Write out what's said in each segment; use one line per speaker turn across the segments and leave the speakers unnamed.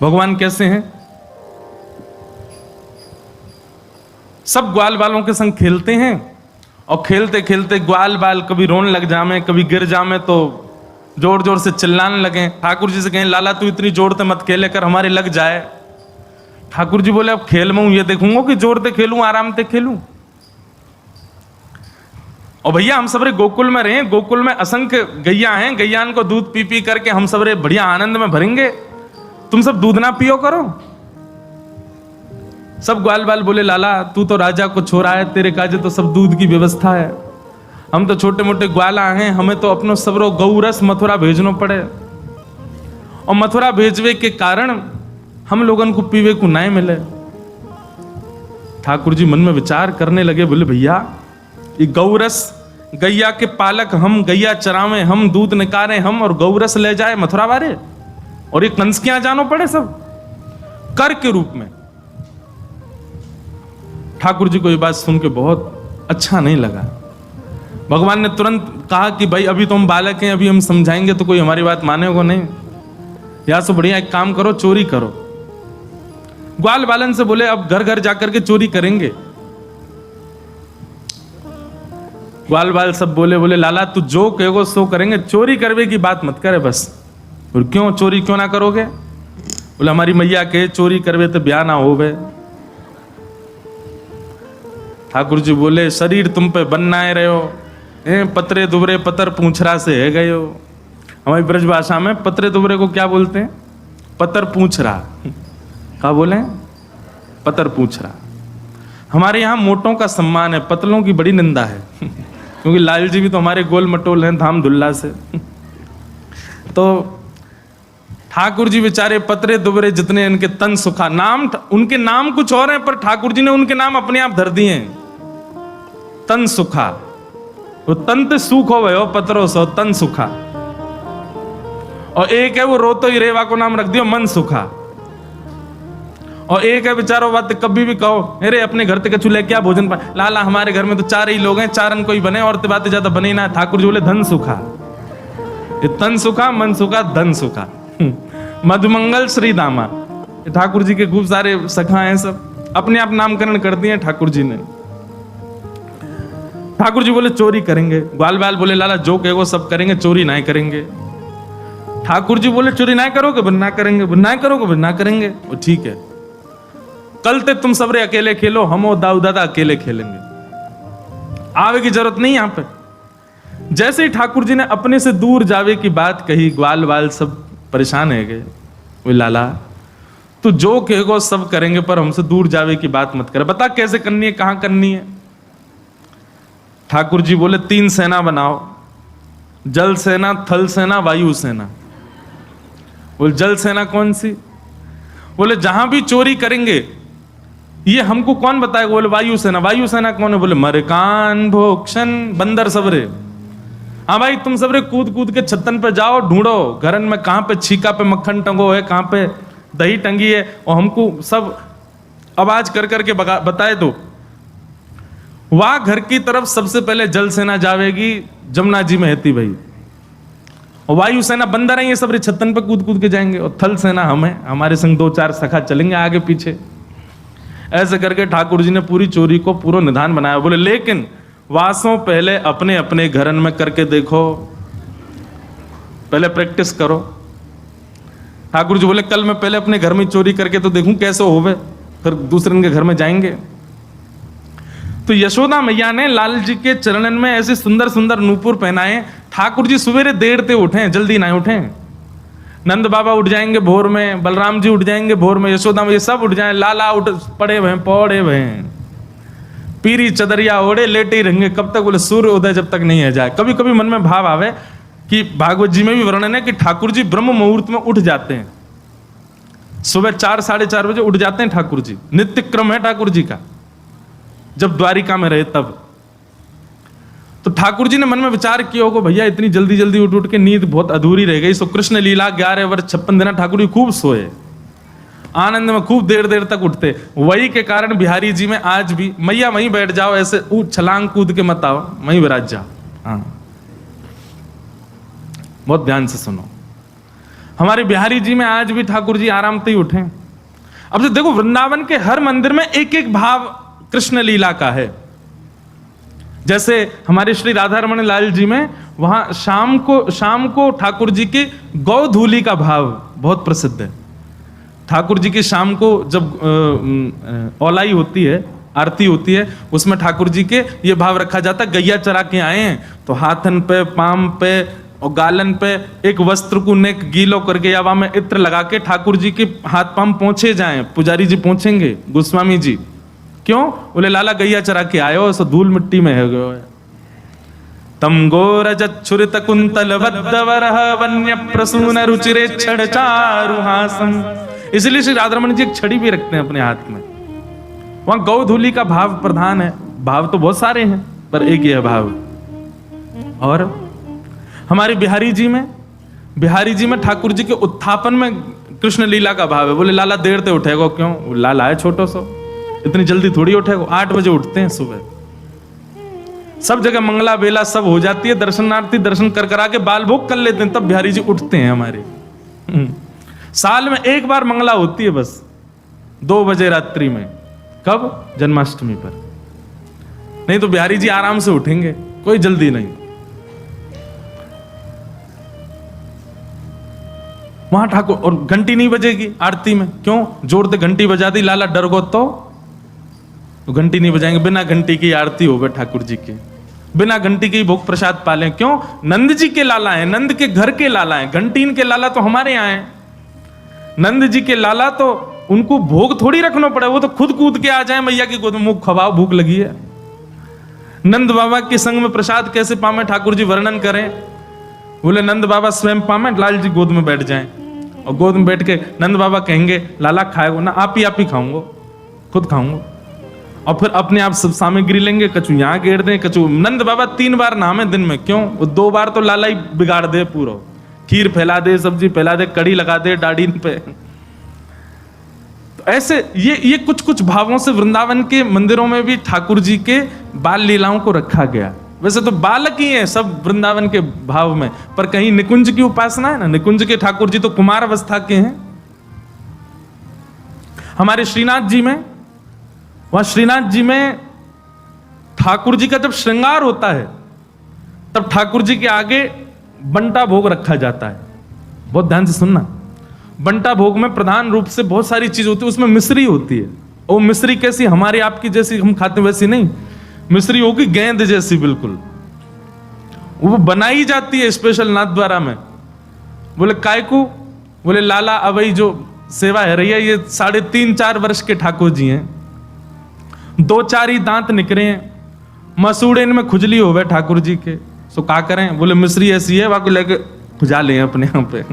भगवान कैसे हैं? सब ग्वाल बालों के संग खेलते हैं और खेलते खेलते ग्वाल बाल कभी रोने लग जामे, कभी गिर जामे तो जोर जोर से चिल्लाने लगे। ठाकुर जी से कहें लाला तू इतनी जोर से मत खेले कर, हमारे लग जाए। ठाकुर जी बोले अब खेल में हूं ये देखूंगा कि जोर से खेलूं आराम से खेलूं। और भैया हम सबरे गोकुल में रहे, गोकुल में असंख्य गैया हैं, गैयान को दूध पी पी करके हम सबरे बढ़िया आनंद में भरेंगे, तुम सब दूध ना पियो करो। सब ग्वाल बाल बोले लाला तू तो राजा को छोरा है, तेरे काजे तो सब दूध की व्यवस्था है, हम तो छोटे मोटे ग्वाला हैं, हमें तो अपनो सबरो गौरस मथुरा भेजनो पड़े। और मथुरा भेजवे के कारण हम लोगन को पीवे को नहीं मिले। ठाकुर जी मन में विचार करने लगे, बोले भैया ये गौरस, गैया के पालक हम, गैया चरावे हम, दूध निकारे हम और गौरस ले जाए मथुरा वाले, और ये कंस के यहां जानो पड़े सब कर के रूप में। ठाकुर जी को ये बात सुन के बहुत अच्छा नहीं लगा। भगवान ने तुरंत कहा कि भाई अभी तो हम बालक हैं, अभी हम समझाएंगे तो कोई हमारी बात मानेगा नहीं, या तो बढ़िया एक काम करो चोरी करो। ग्वाल बालन से बोले अब घर घर जाकर के चोरी करेंगे। ग्वाल बाल सब बोले बोले लाला तू जो कहोगे सो करेंगे, चोरी करवे की बात मत करे बस। और क्यों चोरी क्यों ना करोगे? बोले हमारी मैया के चोरी करवे तो ब्याह ना होवे। ठाकुर जी बोले शरीर तुम पे बनना है रहे हो, पतरे दुबरे पतर पूंछरा से है गए हो। हमारी ब्रज भाषा में पतरे दुबरे को क्या बोलते हैं? पतर पूंछरा। क्या बोले? पतर पूंछरा। हमारे यहाँ मोटों का सम्मान है, पतलों की बड़ी निंदा है क्योंकि लाल जी भी तो हमारे गोल मटोल हैं धाम धुल्ला से तो ठाकुर जी बेचारे पतरे दुबरे जितने इनके तन सुखा, नाम उनके नाम कुछ और हैं पर ठाकुर जी ने उनके नाम अपने आप धर दिए हैं। तन सुखा, वो तंत सुख हो गए पतरो सो तन सुखा। और एक है वो रोतो ही रेवा को नाम रख दियो मन सुखा। और एक है बेचारो बात कभी भी कहो अरे अपने घर तक चूल्हे क्या भोजन पाए, लाला हमारे घर में तो चार ही लोग हैं, चारन कोई बने और तो बातें ज्यादा बने ना। ठाकुर जी बोले धन सुखा, ये तन सुखा मन सुखा धन सुखा। मधुमंगल श्री दामा, ठाकुर जी के खूब सारे सखा हैं, सब अपने आप नामकरण कर दिए ठाकुर जी ने। ठाकुर जी बोले चोरी करेंगे। ग्वाल बाल बोले लाला जो कहे वो सब करेंगे, चोरी नहीं करेंगे। ठाकुर जी बोले चोरी ना करोगे बोले ना करेंगे, ना करोगे बोले ना करेंगे। वो ठीक है, कल तक तुम सबरे अकेले खेलो, हम और दाऊ दादा अकेले खेलेंगे, आवे की जरूरत नहीं यहां पे। जैसे ही ठाकुर जी ने अपने से दूर जावे की बात कही, ग्वाल बाल सब परेशान है गए। वो लाला तू जो कहेगो सब करेंगे पर हमसे दूर जावे की बात मत कर, बता कैसे करनी है, कहां करनी है। ठाकुर जी बोले 3 सेना बनाओ, जल सेना, थल सेना, वायु सेना। बोले जल सेना कौन सी? बोले जहां भी चोरी करेंगे ये हमको कौन बताएगा? बोले वायु सेना। वायु सेना कौन है? बोले मरकान भोक्षण बंदर सबरे। हाँ भाई तुम सबरे कूद कूद के छत्तन पे जाओ, ढूंढो घरन में कहां पे छीका पे मक्खन टंगो है, कहां पे दही टंगी है, और हमको सब आवाज कर करके बताए दो। वहां घर की तरफ सबसे पहले जल सेना जावेगी, जमुना जी में हेती भाई। और वायु सेना बंदर है, ये सब छत्तन पे कूद कूद के जाएंगे। और थल सेना हमें, हमारे संग 2-4 सखा चलेंगे आगे पीछे। ऐसे करके ठाकुर जी ने पूरी चोरी को पूरा निधान बनाया। बोले लेकिन वासों पहले अपने अपने घरन में करके देखो, पहले प्रैक्टिस करो। ठाकुर जी बोले कल मैं पहले अपने घर में चोरी करके तो देखूं कैसे होवे, फिर दूसरे के घर में जाएंगे। तो यशोदा मैया ने लाल जी के चरणन में ऐसे सुंदर सुंदर नूपुर पहनाए। ठाकुर जी सवेरे देर से उठे, जल्दी ना उठे। नंद बाबा उठ जाएंगे भोर में, बलराम जी उठ जाएंगे भोर में, यशोदा मैया सब उठ जाए, लाला उठ पड़े हुए पौड़े हुए, पीरी चदरिया ओढ़े लेटे ही रहेंगे कब तक? बोले सूर्य उदय जब तक नहीं है जाए। कभी कभी मन में भाव आवे कि भागवत जी में भी वर्णन है कि ठाकुर जी ब्रह्म मुहूर्त में उठ जाते हैं, सुबह 4-4:30 बजे उठ जाते हैं ठाकुर जी। नित्य क्रम है ठाकुर जी का, जब द्वारिका में रहे तब। तो ठाकुर जी ने मन में विचार किया होगा भैया इतनी जल्दी जल्दी उठ उठ के नींद बहुत अधूरी रह गई। सो कृष्ण लीला 11 वर्ष 56 दिन ठाकुर जी खूब सोए, आनंद में खूब देर देर तक उठते। वही के कारण बिहारी जी में आज भी मैया वहीं बैठ जाओ, ऐसे छलांग कूद के मत आओ, वहीं विराज जाओ। हाँ बहुत ध्यान से सुनो। हमारे बिहारी जी में आज भी ठाकुर जी आराम से ही उठे। अब तो देखो वृंदावन के हर मंदिर में एक एक भाव कृष्ण लीला का है। जैसे हमारे श्री राधा रमण लाल जी में वहां शाम को ठाकुर जी की गौधूली का भाव बहुत प्रसिद्ध है। ठाकुर जी की शाम को जब औलाई होती है, आरती होती है, उसमें ठाकुर जी के ये भाव रखा जाता है, गैया चरा के आए हैं तो हाथन पे, पाम पे और गालन पे एक वस्त्र को नेक गीलो करके या वहां में इत्र लगा के ठाकुर जी के हाथ पाम पोंछे जाएं। पुजारी जी पोंछेंगे, गोस्वामी जी। क्यों? बोले लाला गैया चरा के आए हो, सो धूल मिट्टी में है गयो। तम गोरजच्छुरित कुंतल वद्दवरह वन्य प्रसून रुचिरे छड़ चारुहासम। इसलिए श्री राधारमण जी एक छड़ी भी रखते हैं अपने हाथ में। वहां गौधूली का भाव प्रधान है। भाव तो बहुत सारे हैं पर एक ही है भाव। और हमारे बिहारी जी में ठाकुर जी के उत्थापन में कृष्ण लीला का भाव है। बोले लाला देर से उठेगा क्यों? लाला है छोटो सो, इतनी जल्दी थोड़ी उठेगा। 8 बजे उठते हैं सुबह, सब जगह मंगला बेला सब हो जाती है, दर्शनार्थी दर्शन कर कर आके बाल भोग कर लेते हैं, तब बिहारी जी उठते हैं हमारे। साल में एक बार मंगला होती है बस, 2 बजे रात्रि में। कब? जन्माष्टमी पर। नहीं तो बिहारी जी आराम से उठेंगे, कोई जल्दी नहीं। वहां ठाकुर, और घंटी नहीं बजेगी आरती में। क्यों? जोर से घंटी बजा दी, लाला डर गो तो घंटी नहीं बजाएंगे। बिना घंटी की आरती होवे ठाकुर जी की, बिना घंटी के भोग प्रसाद पाले। क्यों? नंद जी के लाला है, नंद के घर के लाला है। घंटीन के लाला तो हमारे यहाँ है। नंद जी के लाला तो उनको भोग थोड़ी रखना पड़े, वो तो खुद कूद के आ जाए मैया की गोद में, मुख खवाओ भूख लगी है। नंद बाबा के संग में प्रसाद कैसे पावे ठाकुर जी वर्णन करें। बोले नंद बाबा स्वयं पावे, लाल जी गोद में बैठ जाएं और गोद में बैठ के नंद बाबा कहेंगे लाला खाएगो ना? आप ही खाऊंगो, खुद खाऊंगो। और फिर अपने आप सब सामग्री लेंगे, कछु यहाँ गेर दें, कछु। नंद बाबा 3 बार नहामे दिन में। क्यों? वो 2 बार तो लाला ही बिगाड़ दे पूरा, खीर फैला दे, सब्जी फैला दे, कड़ी लगा दे दाढ़ी पे। तो ऐसे ये कुछ भावों से वृंदावन के मंदिरों में भी ठाकुर जी के बाल लीलाओं को रखा गया। वैसे तो बालक ही हैं सब वृंदावन के भाव में, पर कहीं निकुंज की उपासना है ना। निकुंज के ठाकुर जी तो कुमार अवस्था के हैं। हमारे श्रीनाथ जी में, वहां श्रीनाथ जी में ठाकुर जी का जब श्रृंगार होता है तब ठाकुर जी के आगे बंटा भोग रखा जाता है। बहुत ध्यान से सुनना। बंटा भोग में प्रधान रूप से बहुत सारी चीज होती है, उसमें मिश्री होती है। वो मिश्री कैसी? हमारी आपकी जैसी हम खाते वैसी नहीं, मिश्री होगी गेंद जैसी बिल्कुल। वो बनाई जाती है स्पेशल नाथ द्वारा में। बोले काय को? बोले लाला अवई जो सेवा है रही है, ये 3.5-4 वर्ष के ठाकुर जी हैं। 2-4 ही दांत निकले हैं, मसूड़े इनमें खुजली हो गए ठाकुर जी के। सो क्या करें? बोले मिश्री ऐसी है, वाको लेके खुजा लें अपने यहाँ पे।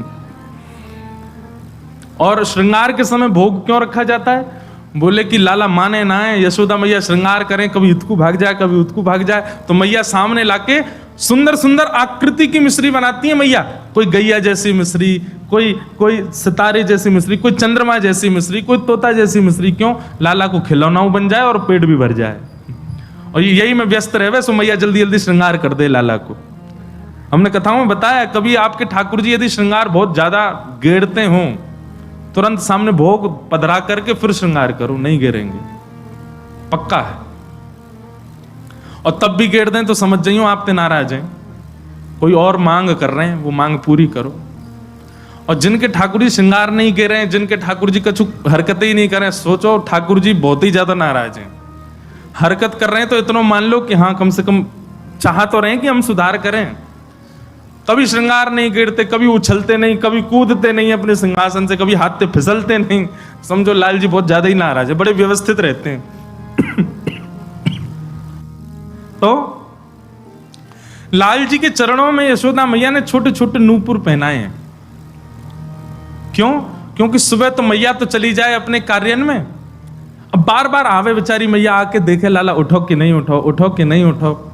और श्रृंगार के समय भोग क्यों रखा जाता है? बोले कि लाला माने ना है, यशोदा मैया श्रृंगार करें, कभी इतकू भाग जाए, कभी उतकू भाग जाए, तो मैया सामने लाके सुंदर सुंदर आकृति की मिश्री बनाती है मैया। कोई गैया जैसी मिश्री, कोई सितारे जैसी मिश्री, कोई चंद्रमा जैसी मिश्री, कोई तोता जैसी मिश्री। क्यों? लाला को खिलौना बन जाए और पेट भी भर जाए। और यही में व्यस्त रहे, सो मैया जल्दी जल्दी श्रृंगार कर दे लाला को। हमने कथाओं में बताया, कभी आपके ठाकुर जी यदि श्रृंगार बहुत ज्यादा गेड़ते हों, तुरंत सामने भोग पधरा करके फिर श्रृंगार करो, नहीं गिरेंगे, पक्का है। और तब भी गिर दें तो समझ जाइयो आप ते नाराज हैं, कोई और मांग कर रहे हैं, वो मांग पूरी करो। और जिनके ठाकुर जी श्रृंगार नहीं गिर रहे हैं, जिनके ठाकुर जी कछु हरकतें ही नहीं कर रहे हैं, सोचो ठाकुर जी बहुत ही ज्यादा नाराज हैं। हरकत कर रहे हैं तो इतना मान लो कि हाँ कम से कम चाह तो रहे हैं कि हम सुधार करें। कभी श्रृंगार नहीं गिरते, कभी उछलते नहीं, कभी कूदते नहीं अपने सिंहासन से, कभी हाथ से फिसलते नहीं, समझो लाल जी बहुत ज्यादा ही नाराज है, बड़े व्यवस्थित रहते हैं। तो लाल जी के चरणों में यशोदा मैया ने छोटे छोटे नूपुर पहनाए हैं। क्यों? क्योंकि सुबह तो मैया तो चली जाए अपने कार्य में, अब बार बार आवे बेचारी मैया, आके देखे लाला उठो कि नहीं उठो, उठो कि नहीं उठो।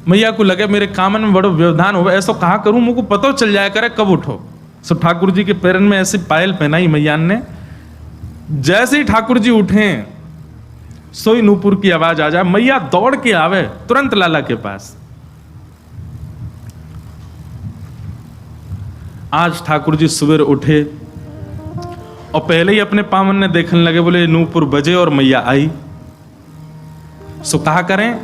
मैया को लगे मेरे कामन में बड़ो व्यवधान हो, ऐसा कहा करूं मुझको पता चल जाया करे कब उठो। सो ठाकुर जी के पैरन में ऐसी पायल पहनाई मैया ने, जैसे ही ठाकुर जी उठे सोई नूपुर की आवाज आ जाए, मैया दौड़ के आवे तुरंत लाला के पास। आज ठाकुर जी सुबह उठे और पहले ही अपने पावन ने देखने लगे, बोले नूपुर बजे और मैया आई। सो कहा करें,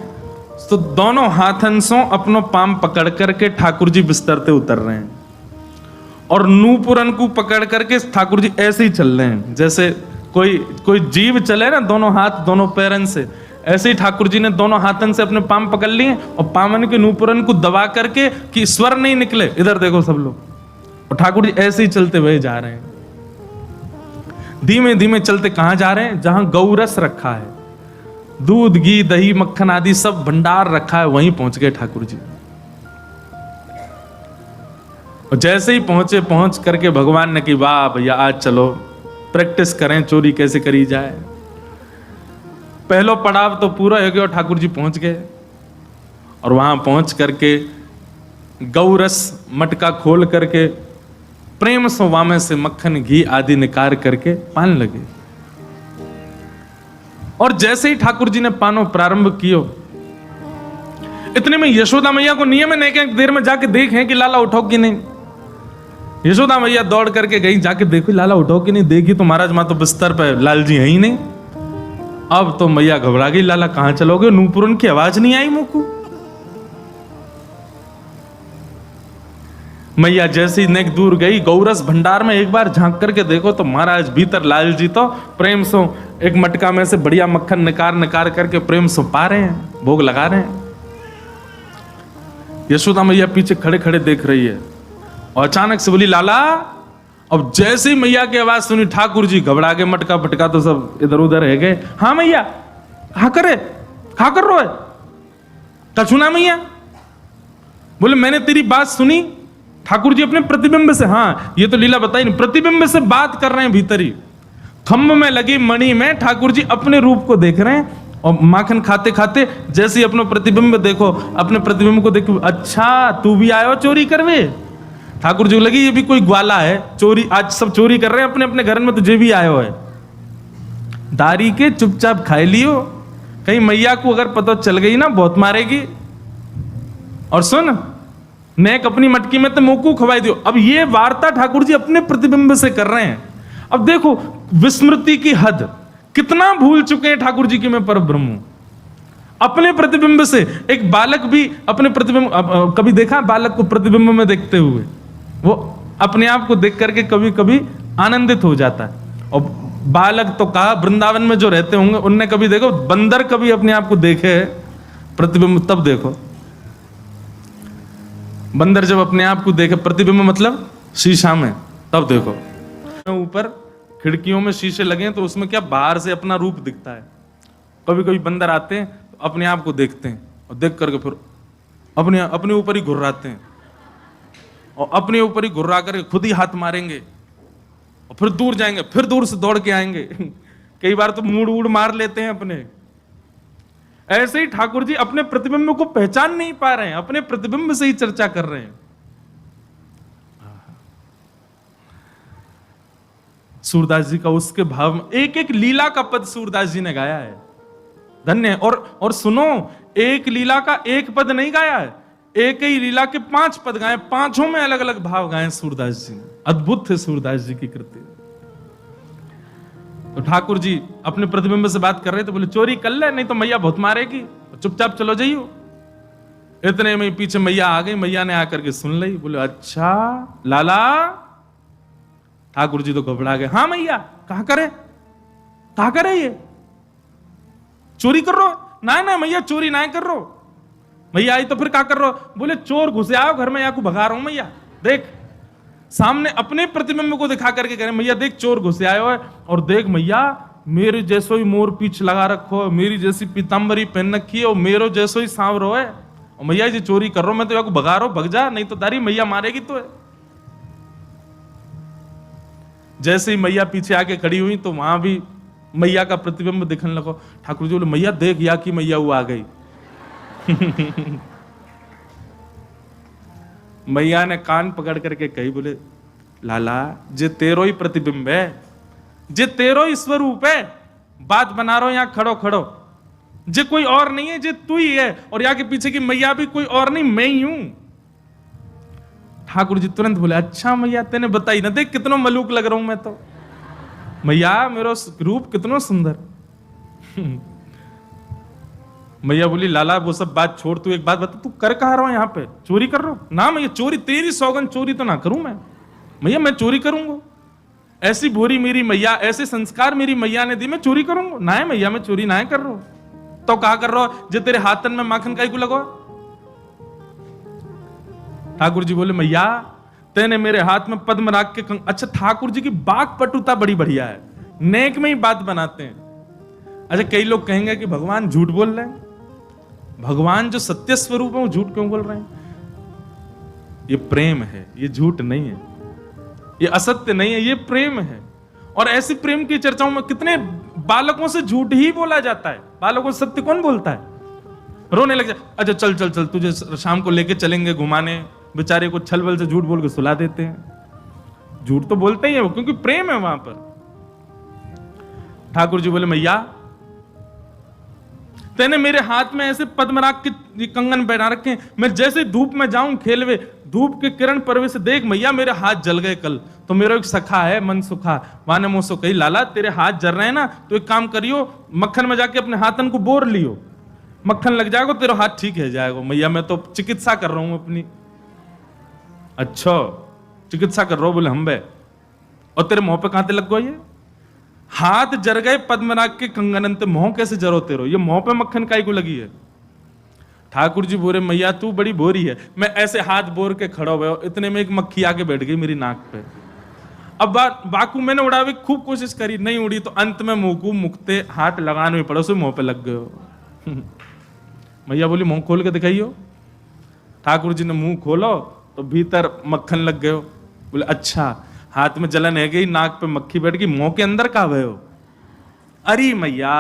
तो दोनों हाथन से अपनो पाम पकड़ करके ठाकुर जी बिस्तर से उतर रहे हैं और नूपुरन को पकड़ करके ठाकुर जी ऐसे ही चल रहे हैं जैसे कोई जीव चले ना, दोनों हाथ दोनों पैरन से। ऐसे ही ठाकुर जी ने दोनों हाथन से अपने पाम पकड़ लिए और पावन के नूपुरन को दबा करके कि स्वर नहीं निकले। इधर देखो सब लोग, और ठाकुर जी ऐसे ही चलते हुए जा रहे हैं। धीमे धीमे चलते कहां जा रहे हैं? जहां गौरस रखा है, दूध घी दही मक्खन आदि सब भंडार रखा है, वहीं पहुंच गए ठाकुर जी। और जैसे ही पहुंच करके भगवान ने कि वाह भैया आज चलो प्रैक्टिस करें चोरी कैसे करी जाए। पहलो पड़ाव तो पूरा हो गया और ठाकुर जी पहुंच गए और वहां पहुंच करके गौरस मटका खोल करके प्रेम से वामे से मक्खन घी आदि निकाल करके पान लगे। और जैसे ही ठाकुर जी ने पानो प्रारंभ कियो, इतने में यशोदा मैया को नियम है कि देर में जाके देखें कि लाला उठो कि नहीं। यशोदा मैया दौड़ करके गई, जाके देखो लाला उठो कि नहीं। देखी तो महाराज मां तो बिस्तर पे, लाल जी है ही नहीं। अब तो मैया घबरा गई, लाला कहां चलोगे? नूपुरन की आवाज नहीं आई मुंह को। मैया जैसी नेक दूर गई, गौरस भंडार में एक बार झांक करके देखो तो महाराज भीतर लाल जी तो प्रेम से एक मटका में से बढ़िया मक्खन निकाल करके प्रेम से पा रहे हैं, भोग लगा रहे हैं। यशोदा मैया पीछे खड़े खड़े देख रही है और अचानक से बोली लाला। अब जैसे ही मैया की आवाज सुनी ठाकुर जी घबरा के, मटका फटका तो सब इधर उधर रह गए। हाँ मैया, कहा कर रहे हो? कछुना मैया बोले मैंने तेरी बात सुनी। ठाकुर जी अपने प्रतिबिंब से, हाँ ये तो लीला बताई नहीं, प्रतिबिंब से बात कर रहे हैं भीतर ही। खम्भ में लगी मणि में ठाकुर जी अपने रूप को देख रहे हैं और माखन खाते खाते जैसे ही अपना प्रतिबिंब देखो, अपने प्रतिबिंब को देखो, अच्छा तू भी आयो चोरी करवे। ठाकुर जी को लगी ये भी कोई ग्वाला है, चोरी आज सब चोरी कर रहे हैं अपने अपने घर में, तुझे भी आयो है। दारी के चुपचाप खाए लियो, कहीं मैया को अगर पता चल गई ना बहुत मारेगी। और सुन नेक अपनी मटकी में तो मुंह को खवाई दियो। अब ये वार्ता ठाकुर जी अपने प्रतिबिंब से कर रहे हैं। अब देखो विस्मृति की हद, कितना भूल चुके हैं ठाकुर जी की मैं पर ब्रह्म हूं। अपने प्रतिबिंब से एक बालक भी अपने प्रतिबिंब, कभी देखा बालक को प्रतिबिंब में देखते हुए? वो अपने आप को देख करके कभी कभी आनंदित हो जाता है। और बालक तो कहा वृंदावन में जो रहते होंगे उनने कभी देखो, बंदर कभी अपने आप को देखे प्रतिबिंब, तब देखो बंदर जब अपने आप को देखे प्रतिबिंब मतलब शीशा में, तब देखो। ऊपर खिड़कियों में शीशे लगे हैं तो उसमें क्या बाहर से अपना रूप दिखता है। कभी कभी बंदर आते हैं तो अपने आप को देखते हैं और देख करके फिर अपने ऊपर ही घुर्राते हैं और अपने ऊपर ही घुर्रा करके खुद ही हाथ मारेंगे और फिर दूर जाएंगे, फिर दूर से दौड़ के आएंगे। कई बार तो मूड वूड मार लेते हैं अपने। ऐसे ही ठाकुर जी अपने प्रतिबिंब को पहचान नहीं पा रहे हैं, अपने प्रतिबिंब से ही चर्चा कर रहे हैं। सूरदास जी का उसके भाव में एक एक लीला का पद सूरदास जी ने गाया है, धन्य। और सुनो, एक लीला का एक पद नहीं गाया है, एक ही लीला के 5 पद गाए, 5 में अलग अलग भाव गाए सूरदास जी ने। अद्भुत है सूरदास जी की कृति। तो ठाकुर जी अपने प्रतिबिंब से बात कर रहे थे, बोले चोरी कर ले नहीं तो मैया बहुत मारेगी, चुपचाप चलो जाइयो। इतने में पीछे मैया आ गई, मैया ने आकर के सुन ली, बोले अच्छा लाला। ठाकुर जी तो घबरा गए, हाँ मैया कहा करे ये चोरी कर रो? ना मैया चोरी ना कर रो। मैया आई तो फिर क्या कर रो? बोले चोर घुसे आओ घर में, या को भगा रहा हूं मैया। देख सामने अपने प्रतिबिंब को दिखा करके कह रहे मैया देख चोर घुसे आयो है, और देख मैया मेरे जैसो ही मोर पीछ लगा रखो, मेरी जैसी पीताम्बरी पहन रखी है और मेरो जैसो ही सांवरो है, और मैया जी चोरी कर रहा मैं तो या को भगा रहा हूं, भग जा नहीं तो दारी मैया मारेगी तो है। जैसे ही मैया पीछे आके खड़ी हुई तो वहां भी मैया का प्रतिबिंब दिखने लगा। ठाकुर जी बोले मैया देख या की मैया वो आ गई। मैया ने कान पकड़ करके कही, बोले लाला जे तेरो ही प्रतिबिंब है, जे तेरो ही स्वरूप है, बात बना रहा हो यहां खड़ो जे कोई और नहीं है, जे तू ही है, और यहाँ के पीछे की मैया भी कोई और नहीं मैं ही हूं। ठाकुर जी तुरंत बोले, अच्छा मैया तेने बताई ना, देख कितना मलूक लग रहा हूं मैं तो, मैया मेरा रूप कितना सुंदर। मैया बोली, लाला वो सब बात छोड़, तू एक बात बता, तू कर कहा रहा हो यहाँ पे, चोरी कर रहा हो? ना मैया, चोरी तेरी सौगन, चोरी तो ना करूं मैं, मैया मैं चोरी करूंगा? ऐसी भोरी मेरी मैया, ऐसे संस्कार मेरी मैया ने दी, मैं चोरी करूंगा? ना है मैया, मैं चोरी ना है कर रहा हूं। तो कहा कर रहा हो जो तेरे हाथन में माखन काई को लगवा? ठाकुर जी बोले, मैया तेने मेरे हाथ में पद्म राग के अच्छा, ठाकुर जी की बाक पटुता बड़ी बढ़िया है, नेक में ही बात बनाते हैं। अच्छा, कई लोग कहेंगे कि भगवान झूठ बोल रहे हैं, भगवान जो सत्य स्वरूप है वो झूठ क्यों बोल रहे हैं? ये प्रेम है, ये झूठ नहीं है, ये असत्य नहीं है, ये प्रेम है। और ऐसी प्रेम की चर्चाओं में कितने बालकों से झूठ ही बोला जाता है, बालकों से सत्य कौन बोलता है? रोने लग जाए, अच्छा चल चल चल तुझे शाम को लेके चलेंगे घुमाने, बेचारे को छल बल से झूठ बोल के सुला देते हैं। झूठ तो बोलते ही है वो, क्योंकि प्रेम है वहां पर। ठाकुर जी बोले, मैया तेने मेरे हाथ में ऐसे पद्मराग के कंगन पहना रखे, मैं जैसे धूप में जाऊं खेलवे, धूप के किरण परवे से देख मैया मेरे हाथ जल गए कल। तो मेरा एक सखा है मन सुखा, वाने मुझसे कही, लाला तेरे हाथ जल रहे हैं ना, तो एक काम करियो, मक्खन में जाके अपने हाथन को बोर लियो, मक्खन लग जाएगा, तेरा हाथ ठीक है जाएगा। मैया मैं तो चिकित्सा कर रहा हूं अपनी। अच्छा चिकित्सा कर रहा हूं? बोले हम बे, और तेरे मुंह पे कहां लग गया ये हाथ जर गए पद्मनाग के कंगन, मुंह कैसे जरो तेरो, ये मुंह पे मक्खन काई को लगी है? ठाकुर जी बोले, मैया तू बड़ी बोरी है, मैं ऐसे हाथ बोर के खड़ा हुआ, इतने में एक मक्खी आके बैठ गई मेरी नाक पे। अब बाकू मैंने उड़ावे खूब कोशिश करी, नहीं उड़ी, तो अंत में मुंह को मुकते हाथ लगाने में पड़ो, मुंह पे लग गए। मैया बोली, मुंह खोल के दिखाइयो। ठाकुर जी ने मुंह खोलो तो भीतर मक्खन लग गयो। बोले, अच्छा हाथ में जलन है गई, नाक पे मक्खी बैठ गई, मुंह के अंदर का भयो? अरे मैया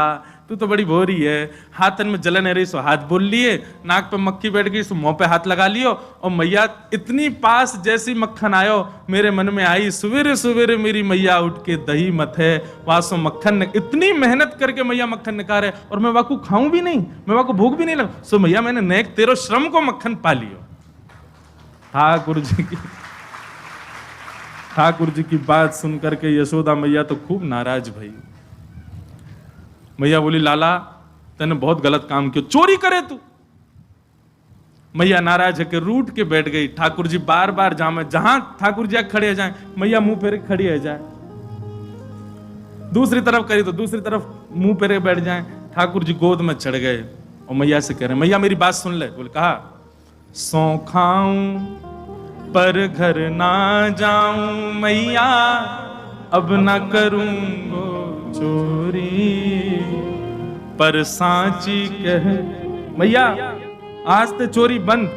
तू तो बड़ी भोरी है, हाथन में जलन है रही सो हाथ बोल लिए, नाक पे मक्खी बैठ गई सो मुंह पे हाथ लगा लियो। और मैया इतनी पास जैसी मक्खन आयो, मेरे मन में आई, सवेरे सवेरे मेरी मैया उठ के दही मथे, वासो मक्खन इतनी मेहनत करके मैया मक्खन निकाले, और मैं वाकू खाऊं भी नहीं, मैं वाकू भूख भी नहीं लगा, सो मैया मैंने नेक तेरो श्रम को मक्खन पा लियो। ठाकुर जी की बात सुनकर के यशोदा मैया तो खूब नाराज भई। मैया बोली, लाला तूने बहुत गलत काम किया, चोरी करे तू? मैया नाराज है कि रूठ के बैठ गई। ठाकुर जी बार बार जामे, जहां ठाकुर जी खड़े जाए, मैया मुंह फेरे खड़ी है जाए, दूसरी तरफ करी तो दूसरी तरफ मुंह फेरे बैठ जाए। ठाकुर जी गोद में चढ़ गए और मैया से कह रहे, मैया मेरी बात सुन ले। बोले, कहा, सौ खाऊं पर घर ना जाऊं मैया, अब ना करूंगो चोरी, पर सांची कह मैया आज ते चोरी बंद,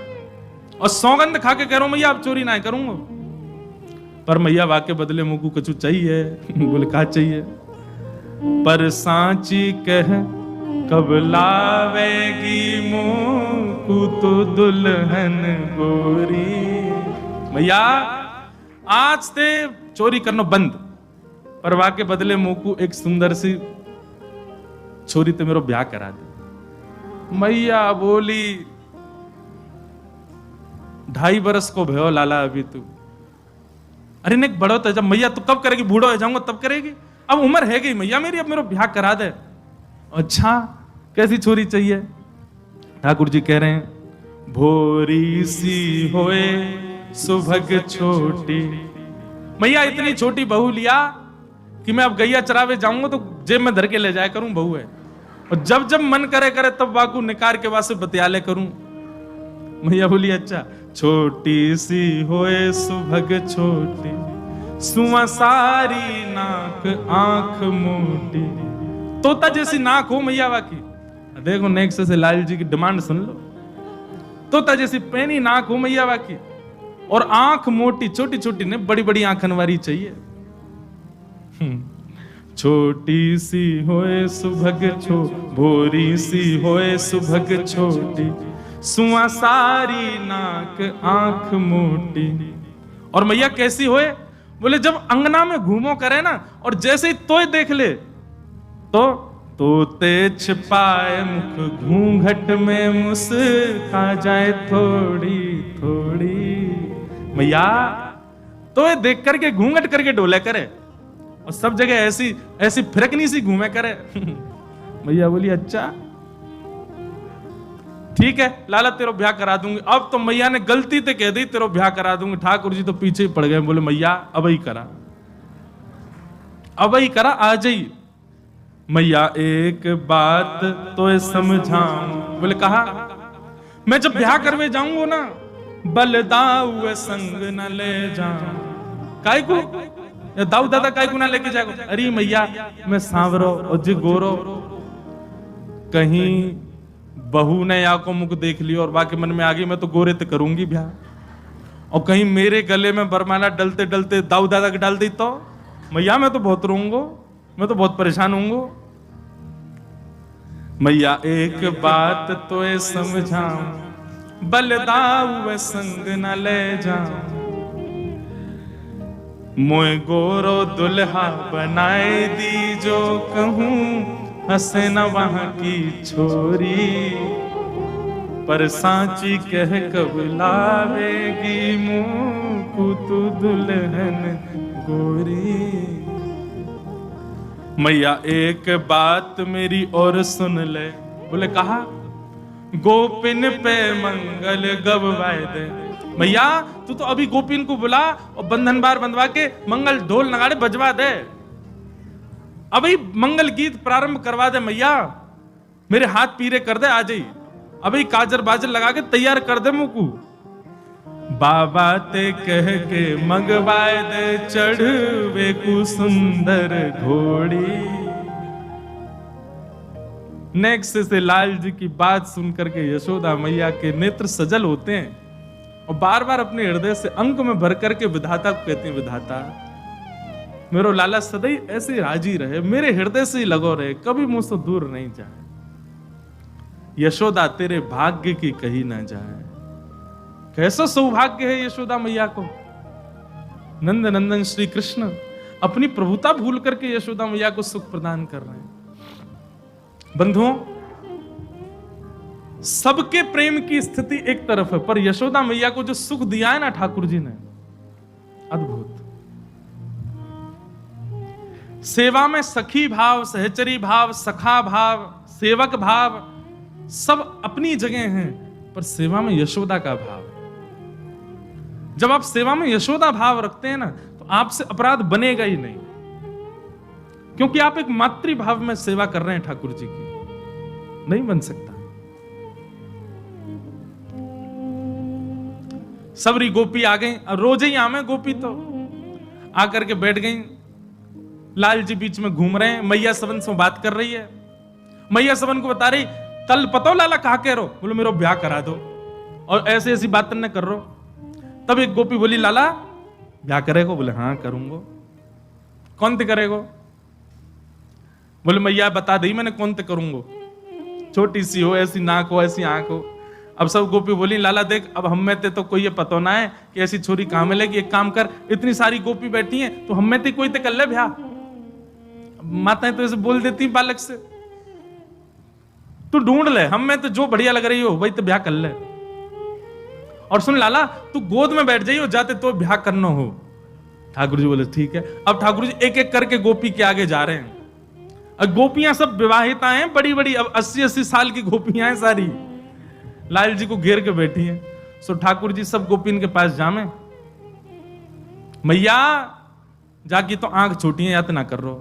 और सौगंध खा के कह रहा हूं मैया अब चोरी ना करूंगा। पर मैया वाके बदले मुंह को कछु चाहिए। बोले, कहा चाहिए? पर सांची कह कब लावेगी मुंह को तो दुल्हन गोरी। मैया आज ते चोरी करना बंद, पर वाके बदले मुंह को एक सुंदर सी छोरी तो मेरा ब्याह करा दे। मैया बोली, 2.5 बरस को भयो लाला अभी तू, अरे नहीं बड़ो तो जब मैया तू कब करेगी, बूढ़ो हो जाऊंगा तब करेगी, अब उम्र है गई मैया मेरी, अब मेरा ब्याह करा दे। अच्छा कैसी छोरी चाहिए? ठाकुर जी कह रहे हैं, भोरी सी होए सुभग छोटी। मैया इतनी छोटी बहू लिया कि मैं अब गैया चरावे जाऊंगा तो जेब में धर के ले जाया करूं, बहू है, और जब जब मन करे तब वाकू निकार के वासे बतियाले करूं। मैया बोली, अच्छा छोटी सी होए सुभग छोटी, सुआ सारी नाक आंख मोटी। तोता जैसी नाक हो मैया वाकी, देखो नेक्स्ट से लाल जी की डिमांड सुन लो, तोता जैसी पैनी नाक हो मैया वाकी, और आंख मोटी, छोटी छोटी ने बड़ी बड़ी आंखन वाली चाहिए। छोटी सी होए सुभग भोरी सी होए सुभग छोटी, सुआ सारी नाक आंख मोटी। और मैया कैसी होए? बोले, जब अंगना में घूमो करे ना, और जैसे ही तोय देख ले तो तोते छिपाए मुख घूंघट में मुस्का जाए थोड़ी थोड़ी। मैया तो ये देख करके घूंघट करके डोले करे और सब जगह ऐसी ऐसी फिरकनी सी घूमे करे। मैया बोली अच्छा ठीक है लाला तेरो ब्याह करा दूंगी। अब तो मैया ने गलती ते कह दी तेरो ब्याह करा दूंगी। ठाकुर जी तो पीछे ही पड़ गए, बोले मैया अब ही करा, अब ही करा, आ जाइए। मैया एक बात तो समझाऊं, बोले कहा मैं जब ब्याह करवे जाऊंगा ना बलदाऊ संग न ले जाऊं। काय को या दाऊ दादा काय को ना लेके जाएगा? अरे मैया मैं सांवरो और जी गोरो, कहीं बहू ने या को मुख देख लियो और बाकी मन में आ गई मैं तो गोरे ते करूंगी ब्याह, और कहीं मेरे गले में बरमाला डलते डलते दाऊ दादा के डाल दी तो मैया मैं तो बहुत रोऊंगा, मैं तो बहुत परेशान होऊंगा। मैया एक बात तो ये समझाऊं बलदाऊ संग न ले जाऊं। मोए गोरो दुल्हा बनाए दी जो कहूं हंसे न वहां की छोरी, पर सांची कह कब लावेगी मुंह को तू दुल्हन गोरी। मैया एक बात मेरी और सुन ले, बोले कहा गोपिन पे मंगल गवाए दे। मैया तू तो अभी गोपिन को बुला और बंधन बार बंधवा के मंगल ढोल नगाड़े बजवा दे, अभी मंगल गीत प्रारंभ करवा दे। मैया मेरे हाथ पीरे कर दे, आ जाई अभी काजर बाजर लगा के तैयार कर दे मुकू। बाबा ते कह के मंगवाए दे चढ़वे को सुंदर घोड़ी। नेक्स्ट से लाल जी की बात सुनकर के यशोदा मैया के नेत्र सजल होते हैं और बार बार अपने हृदय से अंक में भर करके विधाता को कहते हैं, विधाता मेरो लाला सदैव ऐसे राजी रहे, मेरे हृदय से ही लगो रहे, कभी मुझसे दूर नहीं जाए। यशोदा तेरे भाग्य की कही ना जाए। कैसा सौभाग्य है यशोदा मैया को। नंद नंदन श्री कृष्ण अपनी प्रभुता भूल करके यशोदा मैया को सुख प्रदान कर रहे हैं। बंधुओं सबके प्रेम की स्थिति एक तरफ है, पर यशोदा मैया को जो सुख दिया है ना ठाकुर जी ने, अद्भुत। सेवा में सखी भाव, सहचरी भाव, सखा भाव, सेवक भाव सब अपनी जगह हैं, पर सेवा में यशोदा का भाव। जब आप सेवा में यशोदा भाव रखते हैं ना तो आपसे अपराध बनेगा ही नहीं, क्योंकि आप एक मातृ भाव में सेवा कर रहे हैं ठाकुर जी की। नहीं बन सकता। सबरी गोपी आ गई, रोज ही आमे गोपी तो आकर के बैठ गई। लाल जी बीच में घूम रहे हैं, मैया सबन से बात कर रही है। मैया सबन को बता रही कल पतो लाला कहा कह रो, बोलो मेरा ब्याह करा दो, और ऐसी ऐसी बात न कर रो। तब एक गोपी बोली लाला ब्याह करेगो? बोले हाँ करूंगा। कौन ते करेगो? बोले मैया बता दी मैंने कौन ते करूंगा, छोटी सी हो, ऐसी नाक हो, ऐसी आंख हो। अब सब गोपी बोली लाला देख अब हम में ते तो कोई ये पतो ना है कि ऐसी छोरी कहां मिलेगी। एक काम कर, इतनी सारी गोपी बैठी हैं तो हम में ते कोई ते कर ले ब्याह। माताएं तो ऐसे बोल देती बालक से, तू ढूंढ ले, हम में तो जो बढ़िया लग रही हो वही तो ब्याह कर ले। और सुन लाला तू गोद में बैठ जाइयो जाते तो ब्याह करना हो। ठाकुर जी बोले ठीक है। अब ठाकुर जी एक एक करके गोपी के आगे जा रहे हैं। अब गोपियां सब विवाहिता हैं, बड़ी बड़ी, अब 80-80 साल की गोपियां हैं सारी, लाल जी को घेर के बैठी हैं। सो ठाकुर जी सब गोपिन के पास जामे, मैया जाकी तो आंख छोटी है यातना कर रो।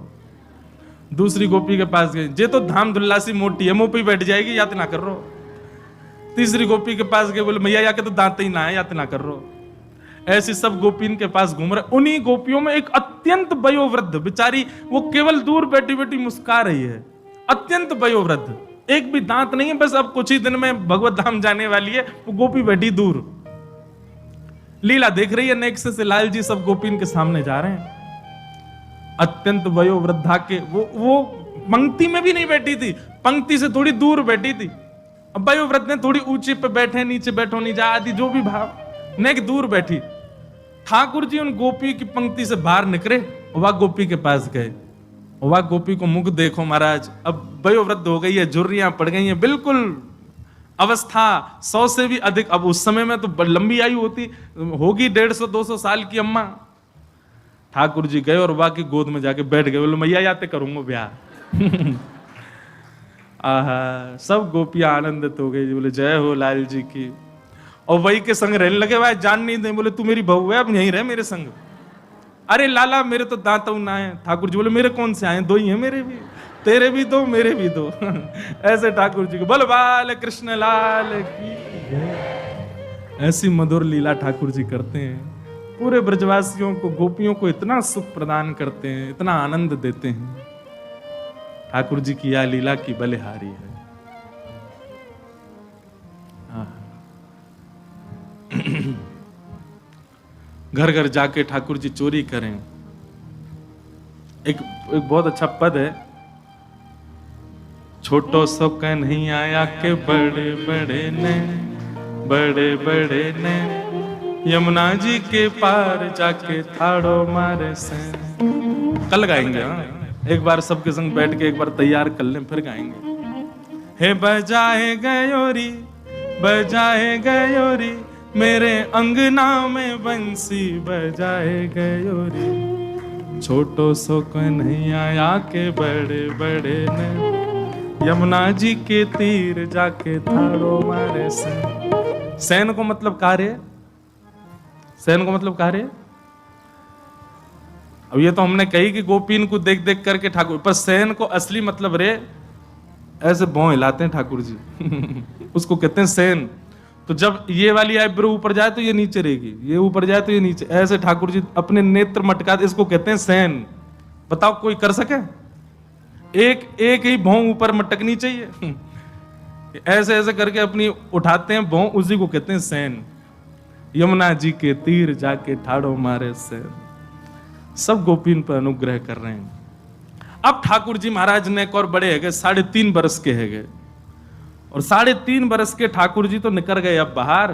दूसरी गोपी के पास गए, जे तो धाम दुल्लासी मोटी है, मुंह पे बैठ जाएगी यातना कर रो। तीसरी गोपी के पास गए, बोले मैया या के तो दांत ही ना है यातना कर रो। ऐसी सब गोपिन के पास घूम रहे। उन्हीं गोपियों में एक अत्यंत वयोवृद्ध बेचारी, वो केवल दूर बैठी बैठी मुस्कुरा रही है, अत्यंत वयोवृद्ध, एक भी दांत नहीं है, बस अब कुछ ही दिन में भगवत धाम जाने वाली है। वो गोपी बैठी दूर लीला देख रही है। नेक्स्ट से लाल जी सब गोपिन के सामने जा रहे हैं। अत्यंत वयोवृद्धा के वो पंक्ति में भी नहीं बैठी थी, पंक्ति से थोड़ी दूर बैठी थी। अब वयोवृद्ध ने थोड़ी ऊंचे पे बैठे, नीचे बैठो नहीं जा आदि जो भी भाव, नेक दूर बैठी। ठाकुर जी उन गोपी की पंक्ति से बाहर निकले, वह गोपी के पास गए। वह गोपी को मुख देखो महाराज, अब वयोवृद्ध हो गई है, झुर्रियां पड़ गई हैं, बिल्कुल अवस्था 100 से भी अधिक। अब उस समय में तो लंबी आयु होती होगी, 150-200 साल की अम्मा। ठाकुर जी गए और बाकी गोद में जाके बैठ गए, बोले मैया याते करूंगा ब्याह। आहा, सब गोपियां आनंदित हो गई, बोले जय हो लाल जी की। और वही के संग रहने लगे, भाई जान नहीं दे, बोले तू मेरी बहू है, अब यहीं रह मेरे संग। अरे लाला मेरे तो दांत ना है। ठाकुर जी बोले मेरे कौन से आए, दो ही हैं मेरे भी, तेरे भी दो मेरे भी दो। ऐसे ठाकुर जी को बोल बाल कृष्ण लाल की। ऐसी मधुर लीला ठाकुर जी करते हैं, पूरे ब्रजवासियों को, गोपियों को इतना सुख प्रदान करते हैं, इतना आनंद देते हैं। ठाकुर जी की यह लीला की बलिहारी है। घर घर जाके ठाकुर जी चोरी करें। एक बहुत अच्छा पद है, छोटो सो नहीं आया के बड़े बड़े ने, बड़े बड़े ने यमुना जी के पार जाके थाड़ो मारे से। कल गाएंगे, एक बार सबके संग बैठ के एक बार तैयार कर लें, फिर गाएंगे। हे बजाए गयोरी, बजाए गयोरी, मेरे अंगना में बंसी बजाए गयोरी, छोटो सो नहीं आया के बड़े बड़े ने, यमुना जी के तीर जाके थाड़ो मारे सैन। सैन को मतलब कार्य, सैन को मतलब कार्य। अब ये तो हमने कही कि गोपीन को देख देख करके ठाकुर, पर सैन को असली मतलब रे ऐसे भौं हिलाते हैं ठाकुर जी। उसको कहते हैं सैन। तो जब ये वाली आईब्रो ऊपर जाए तो ये नीचे रहेगी, ये ऊपर जाए तो ये नीचे, ऐसे ठाकुर जी अपने नेत्र मटकाते, इसको कहते हैं सैन। बताओ कोई कर सके? एक ही भौं ऊपर मटकनी चाहिए। ऐसे ऐसे करके अपनी उठाते हैं भौं, उसी को कहते हैं सैन। यमुना जी के तीर जाके ठाड़ो मारे सैन। सब गोपीन पर अनुग्रह कर रहे हैं। अब ठाकुर जी महाराज ने एक और बड़े है गए, 3.5 बरस के है गए, और 3.5 बरस के ठाकुर जी तो निकल गए अब बाहर,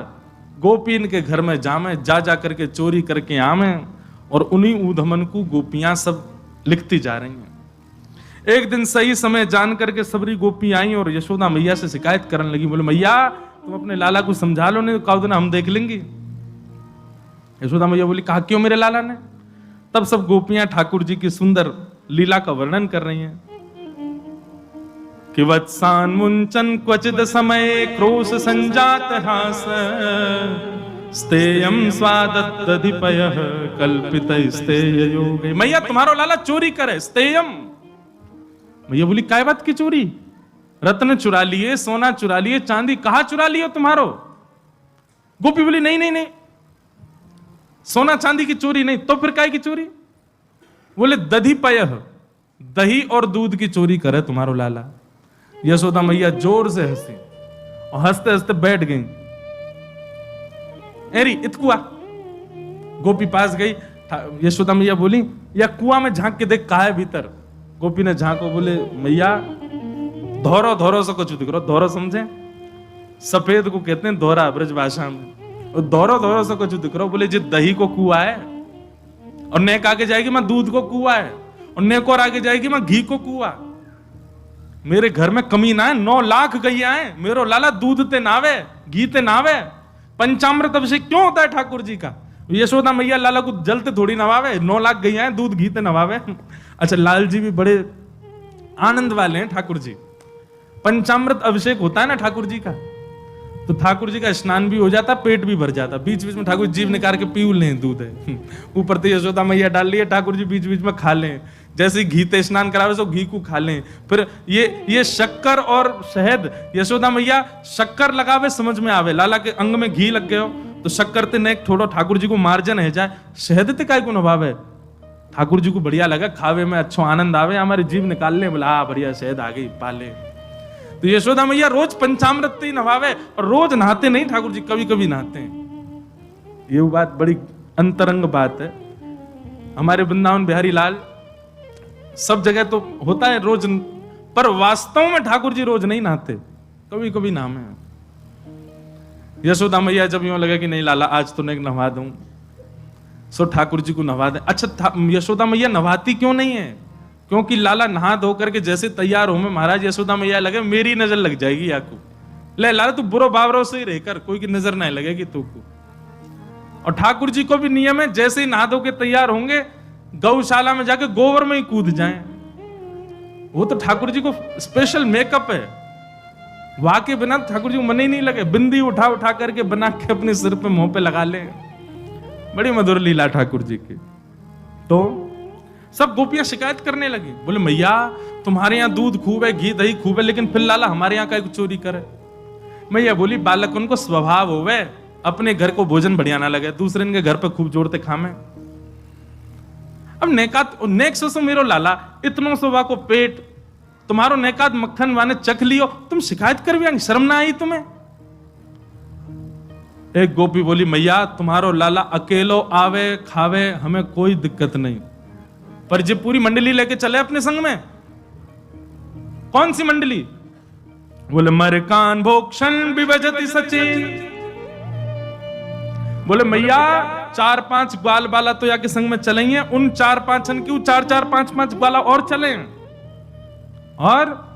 गोपीन के घर में जामे, जा जा करके चोरी करके आमे, और उन्हीं ऊधमन को गोपियां सब लिखती जा रही हैं। एक दिन सही समय जान करके सबरी गोपी आई और यशोदा मैया से शिकायत करने लगी, बोले मैया तुम अपने लाला को समझा लो, नहीं कहो तो ना हम देख लेंगे। यशोदा मैया बोली कहा क्यों मेरे लाला ने? तब सब गोपियां ठाकुर जी की सुंदर लीला का वर्णन कर रही हैं कि वत्सान मुंचन क्वचिद समय क्रोश संजात हास, स्तेयम स्वादत्तधिपयः कल्पित स्तेय योगे। मैया तुम्हारो लाला चोरी करे, स्तेयम। मैया बोली काय बात की चोरी? रत्न चुरा लिए, सोना चुरा लिए, चांदी कहां चुरा लिए तुम्हारो? गोपी बोली नहीं नहीं नहीं, सोना चांदी की चोरी नहीं, तो फिर काय की चोरी? बोले दधिपयः, दही और दूध की चोरी करे तुम्हारो लाला। यशोदा मैया जोर से हंसी और हंसते हंसते बैठ गई। एरी इतकुआ। गोपी पास गई, यशोदा मैया बोली या कुआं में झांक के देख कहा है भीतर। गोपी ने झांको, बोले मैया धोरो धोरो से कुछ दिख रहा। धोरो समझे? सफेद को कहते हैं धोरा ब्रज भाषा में। और धोरो धोरो से कुछ दिख रहा। बोले जी दही को कुआ है, और नेक आगे जाएगी मैं दूध को कुआ है, और नेक और आगे जाएगी मैं घी को कुआ। मेरे घर में कमी ना है, 9 लाख गैया है, मेरो लाला दूध ते नावे, घी ते नावे। पंचामृत अभिषेक क्यों होता है ठाकुर जी का? यशोदा मैया लाला को जलते थोड़ी नवावे, 9 लाख गैया है, दूध घी ते नवावे। अच्छा लाल जी भी बड़े आनंद वाले हैं ठाकुर जी। पंचामृत अभिषेक होता है ना ठाकुर जी का, तो ठाकुर जी का स्नान भी हो जाता, पेट भी भर जाता। बीच बीच में ठाकुर जीभ निकाल के पी लें, दूध है ऊपर तो यशोदा मैया डाल लिए, ठाकुर जी बीच बीच में खा लें। जैसे घी ते स्नान करावे सो घी को खा लें। फिर ये शक्कर और शहद, यशोदा मैया शक्कर लगावे समझ में आवे, लाला के अंग में घी लग गए हो तो शक्कर ते नेक थोड़ो ठाकुर जी को मार्जन है जाए, शहद ते काय को नभावे। ठाकुर जी को बढ़िया लगा, खावे में अच्छो आनंद आवे, हमारी जीभ निकाल ले, बोला हाँ बढ़िया शहद आ गई पाले। तो यशोदा मैया रोज पंचामृत ही नहावे, और रोज नहाते नहीं ठाकुर जी, कभी कभी नहाते हैं। ये बात बड़ी अंतरंग बात है। हमारे वृंदावन बिहारी लाल सब जगह तो होता है रोज, पर वास्तव में ठाकुर जी रोज नहीं नहाते, कभी कभी नहामे। यशोदा मैया जब यूं लगे कि नहीं लाला आज तो नहीं नहवा दूं, सो ठाकुर जी को नहवा दे। अच्छा यशोदा मैया नहाती क्यों नहीं है? क्योंकि लाला नहा धो करके जैसे तैयार हो में महाराज, यशोदा मैया लगे मेरी नजर लग जाएगी याकू, ले लाला तू बुरो बावरों से ही रहकर, कोई की नजर नहीं लगेगी तू को। और ठाकुर जी को भी नियम है, जैसे ही नहा धो के तैयार होंगे गौशाला में जाके गोबर में ही कूद जाएं। वो तो ठाकुर जी को स्पेशल मेकअप है, वहां के बिना ठाकुर जी को मन ही नहीं लगे, बिंदी उठा उठा करके बना के अपने सिर पे मुंह पे लगा ले। बड़ी मधुर लीला ठाकुर जी की। तो सब गोपियां शिकायत करने लगी, बोले मैया तुम्हारे यहाँ दूध खूब है, घी दही खूब है, लेकिन फिर लाला हमारे यहाँ का चोरी करे। मैया बोली बालक उनको स्वभाव होवे, अपने घर को भोजन बढ़िया ना लगे, दूसरे के घर पे खूब जोड़ते खामे। अब नेक्सो से मेरो लाला इतनो सोवा को पेट, तुम्हारो नेकात मक्खन वाने चख लियो, तुम शिकायत कर भी शर्म ना आई तुम्हें। एक गोपी बोली मैया तुम्हारो लाला अकेलो आवे खावे हमें कोई दिक्कत नहीं, पर जे पूरी मंडली लेके चले अपने संग में। कौन सी मंडली? बोले मरकान भोक्षण विभजति सचिन। बोले मैया 4-5 ग्वाल बाला तो या के संग में चलेंगे, उन 4-5 क्यों 4-4 5-5 ग्वाला और चलें, और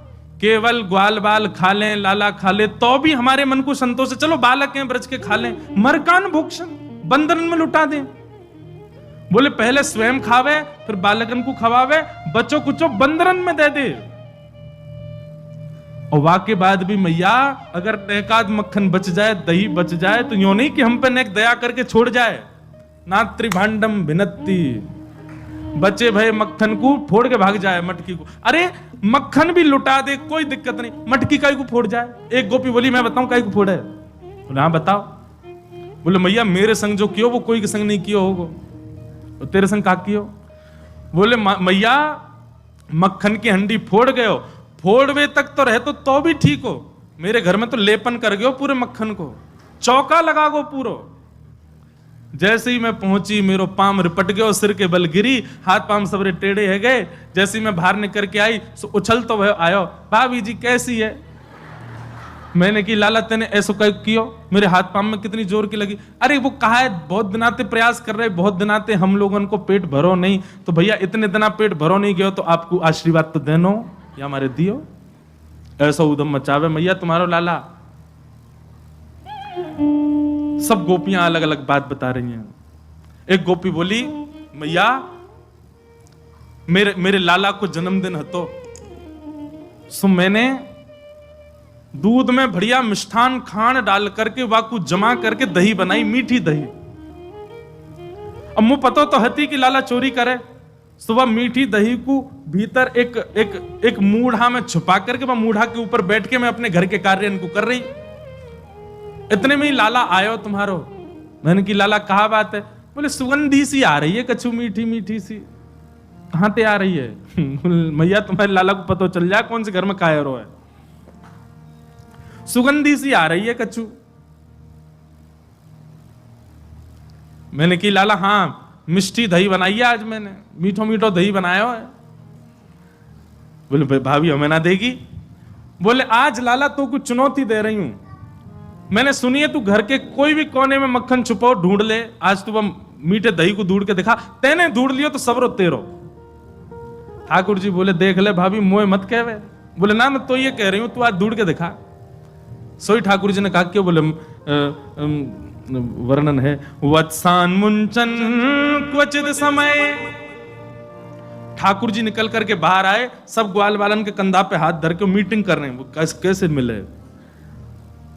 केवल ग्वाल बाल खा लें, लाला खा ले तो भी हमारे मन को संतोष है। चलो बालक हैं ब्रज के खा लें, मरकान भोक्षण बंदरन में लुटा दें। बोले पहले स्वयं खावे फिर बालकन को खवावे, बच्चों कुछ बंदरन में दे दे। और वाके बाद भी मैया अगर एकाध मक्खन बच जाए, दही बच जाए, तो यूं नहीं कि हम पे नेक दया करके छोड़ जाए। ना त्रिभांडम भिनत्ति, बचे भय मक्खन को फोड़ के भाग जाए मटकी को। अरे मक्खन भी लुटा दे कोई दिक्कत नहीं, मटकी काई को फोड़ जाए। एक गोपी बोली मैं बताऊं काई को फोड़े? बोले हाँ बताओ। बोले मैया मेरे संग जो कियो वो कोई के संग नहीं कियो होगो, तो तेरे संग का कियो? बोले मैया मक्खन की हंडी फोड़ गयो, फोड़वे तक तो रहे तो भी ठीक हो, मेरे घर में तो लेपन कर गयो पूरे मक्खन को, चौका लगा गो पूरो। जैसे ही मैं पहुंची मेरो पाम रिपट गयो, सिर के बल गिरी, हाथ पाम सबरे टेढ़े है गए। जैसे ही मैं बाहर निकल के आई सो उछल तो वह आयो, भाभी जी कैसी है? मैंने की लाला तेने ऐसो कियो, मेरे हाथ पाम में कितनी जोर की लगी। अरे वो कहा है बहुत दिनाते प्रयास कर रहे, बहुत दिनाते हम लोगों को पेट भरो नहीं, तो भैया इतने दिना पेट भरो नहीं गयो तो आपको आशीर्वाद तो देनो या हमारे दियो। ऐसा उदम मचावे मैया तुम्हारो लाला। सब गोपियां अलग अलग बात बता रही हैं। एक गोपी बोली मैया मेरे लाला को जन्मदिन है तो सो मैंने दूध में बढ़िया मिष्ठान खांड डाल करके वाकू जमा करके दही बनाई, मीठी दही। अब मुझे पता तो हती कि लाला चोरी करे, सुबह मीठी दही को भीतर एक मूढ़ा में छुपा करके वह मूढ़ा के ऊपर बैठ के मैं अपने घर के कार्य इनको कर रही। इतने में ही लाला आयो तुम्हारो। मैंने की लाला कहा बात है? बोले सुगंधी सी आ रही है कछु, मीठी मीठी सी। कहां ते आ रही है? मैया तुम्हारे लाला को पता चल जाए कौन से घर में कायरो है। सुगंधी सी आ रही है कछु। मैंने की लाला हाँ मिष्टी दही बनाई है आज मैंने, मीठो मीठो दही बनाया है। बोले भाभी हमें ना देगी? बोले आज लाला तो कुछ चुनौती दे रही हूं, मैंने सुनी है तू घर के कोई भी कोने में मक्खन छुपाओ ढूंढ ले, आज तू मीठे दही को ढूंढ के दिखा, तेने ढूंढ लियो तो सबरो तेरो। ठाकुर जी बोले देख ले भाभी मोए मत कहवे। बोले ना मैं तो ये कह रही हूं तू आज ढूंढ के दिखा। सोई ठाकुर जी ने कहा क्यों? बोले वर्णन है वत्सान मुंचन क्वचित समय। ठाकुर जी निकल करके बाहर आए, सब ग्वाल बालन के कंधा पे हाथ धर के मीटिंग कर रहे हैं, वो कैसे मिले।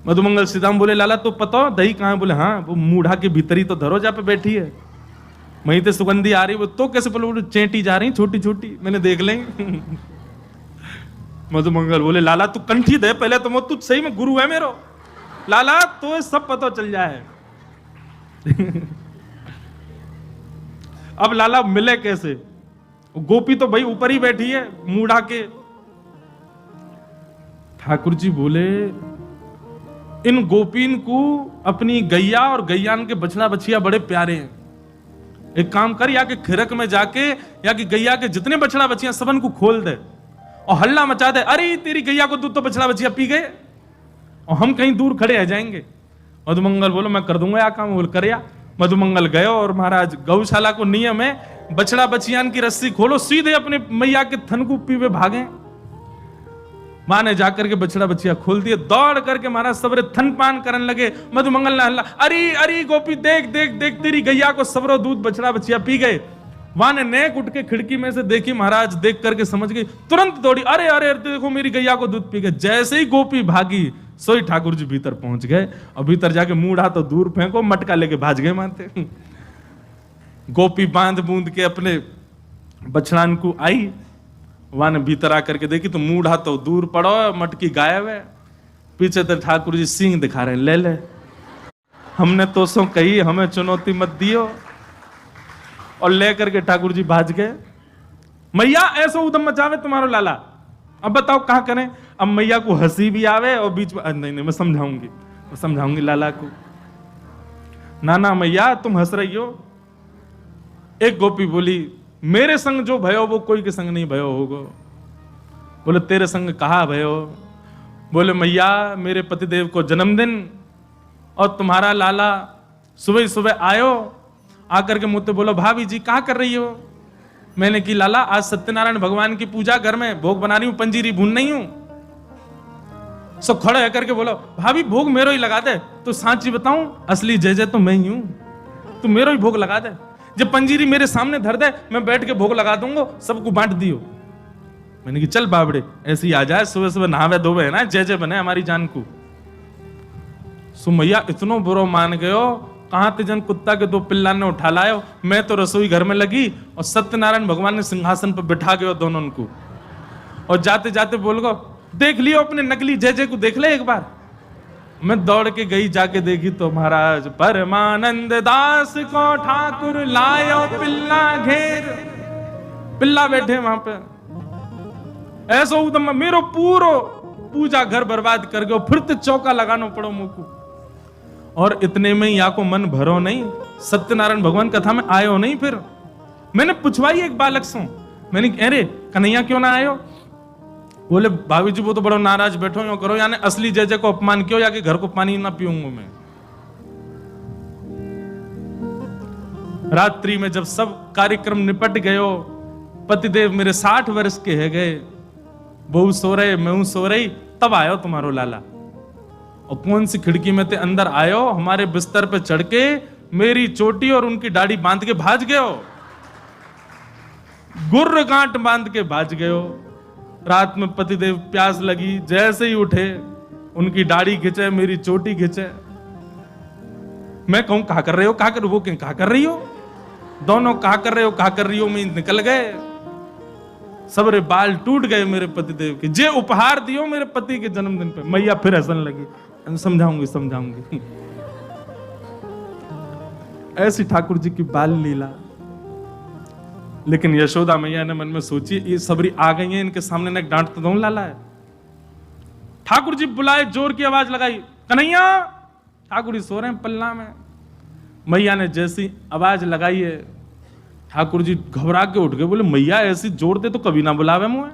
मधुमंगल सीताम बोले लाला तो पता दही कहां है? बोले हाँ वो मूढ़ा के भीतरी तो धरो जा पे बैठी है, वहीं ते सुगंधी आ रही। वो तो कैसे? बोले चेंटी जा रही छोटी छोटी, मैंने देख लेंगे। मधुमंगल बोले लाला तू कंठी दे पहले तो, तू सही में गुरु है मेरो लाला, तो सब पता चल जाए। अब लाला मिले कैसे? गोपी तो भाई ऊपर ही बैठी है मूढ़ा के। ठाकुर जी बोले इन गोपीन को अपनी गैया और गैयान के बछड़ा बछिया बड़े प्यारे हैं, एक काम कर या कि खिरक में जाके या कि गैया के जितने बछड़ा बछिया सबन को खोल दे और हल्ला मचा दे, अरे तेरी गैया को दूध तो बछड़ा बछिया पी गए और हम कहीं दूर खड़े रह जाएंगे। मधुमंगल बोलो मैं कर दूंगा या काम, बोल कर या। मधुमंगल गए और महाराज गौशाला को नियम है बछड़ा बछियान की रस्सी खोलो सीधे अपने मैया के थन को पीवे भागे। मां ने जाकर के बछड़ा बछिया खोल दिए, दौड़ करके महाराज सबरे थन पान करने लगे। मधुमंगल ने हल्ला, अरे अरे गोपी देख देख देख तेरी गैया को सबरो दूध बछड़ा बछिया पी गए। वहां ने नेक उठ के खिड़की में से देखी, महाराज देख करके समझ गई, तुरंत दौड़ी, अरे अरे देखो मेरी गैया को दूध पी गए। जैसे ही गोपी भागी सोई ठाकुर जी भीतर पहुंच गए और भीतर जाके मुंह उठा तो दूर फेंको, मटका लेके भाज गए मानते। गोपी बांध बूंद के अपने बछड़ान को आई, वहां ने भीतर आकर के देखी तो मुंह उठा तो दूर पड़ो, मटकी गायब है। पीछे तो ठाकुर जी सिंह दिखा रहे हैं, ले ले हमने तो सो कही, हमें चुनौती मत दियो। और ले करके ठाकुर जी भाज गए। मैया ऐसा उदम मचावे तुम्हारो लाला, अब बताओ कहां करें। अब मैया को हंसी भी आवे और बीच में नहीं नहीं मैं समझाऊंगी लाला को। ना ना मैया तुम हंस रही हो। एक गोपी बोली, मेरे संग जो भयो वो कोई के संग नहीं भयो होगो। बोले तेरे संग कहा भयो। बोले मैया मेरे पतिदेव को जन्मदिन और तुम्हारा लाला सुबह सुबह आयो, आकर के मुझसे बोलो भाभी जी कहाँ कर रही हो। मैंने की लाला आज सत्यनारायण भगवान की पूजा, घर में भोग बना रही हूं, पंजीरी भून नहीं हूं। सब खड़े होकर के बोलो भाभी भोग मेरो ही लगा दे। तो सांची बताऊं असली जय जय तो मैं ही हूं, तू मेरो ही भोग लगा दे। जब पंजीरी मेरे सामने धर दे मैं बैठ के भोग लगा दूंगा, सबको बांट दियो। मैंने की चल बाबड़े ऐसे ही आ जाए, सुबह सुबह नहावे धोवे है ना, जय जय बने हमारी जान को। सुमैया इतनो बुरो मान गयो, कहां ते जन कुत्ता के दो पिल्ला ने उठा लायो। मैं तो रसोई घर में लगी और सत्यनारायण भगवान ने सिंहासन पर बिठा गयो दोनों को। और जाते जाते बोल गो देख लियो अपने नकली जय जय को, देख ले एक बार। मैं दौड़ के गई, जाके देखी तो महाराज परमानंद दास को ठाकुर लायो पिल्ला घेर। पिल्ला बैठे वहां पे, ऐसा उदम मेरो पूरो पूजा घर बर्बाद कर गयो, फिर तो चौका लगाना पड़ो मुझको। और इतने में या को मन भरो नहीं, सत्यनारायण भगवान कथा में आयो नहीं। फिर मैंने पूछवाई एक बालक से, मैंने अरे कन्हैया क्यों ना आयो। बोले भाभी जी वो तो बड़ो नाराज बैठो यो करो, यानी असली जय जय को अपमान क्यों, या कि घर को पानी ना पीऊंगा मैं। रात्रि में जब सब कार्यक्रम निपट गयो, पतिदेव मेरे 60 वर्ष के है गए, बहू सो रहे मैं सो रही, तब आयो तुम्हारो लाला। और कौन सी खिड़की में थे अंदर आयो, हमारे बिस्तर पे चढ़ के मेरी चोटी और उनकी दाढ़ी बांध के भाज गयो, गुर्र गांठ बांध के भाज गयो। रात में पतिदेव प्यास लगी, जैसे ही उठे उनकी दाढ़ी खिंचे, मेरी चोटी खिंचे। मैं कहूं कहा कर रहे हो, कहा कर, वो कहा कर रही हो, दोनों कहा कर रहे हो, कहा कर रही हो, मैं निकल गए। सबरे बाल टूट गए मेरे पतिदेव के, जे उपहार दियो मेरे पति के जन्मदिन पे। मैया फिर हंसने लगी, समझाऊंगी। ऐसी ठाकुर जी की बाल लीला। लेकिन यशोदा मैया ने मन में सोची ये सबरी आ गई हैं, इनके सामने न डांट तो दूं लाला है। ठाकुर जी बुलाए, जोर की आवाज लगाई, कन्हैया। ठाकुर जी सो रहे हैं पल्ला में। मैया ने जैसी आवाज लगाई है, ठाकुर जी घबरा के उठ गए। बोले मैया ऐसी जोड़ते तो कभी ना बुलावे मुझे।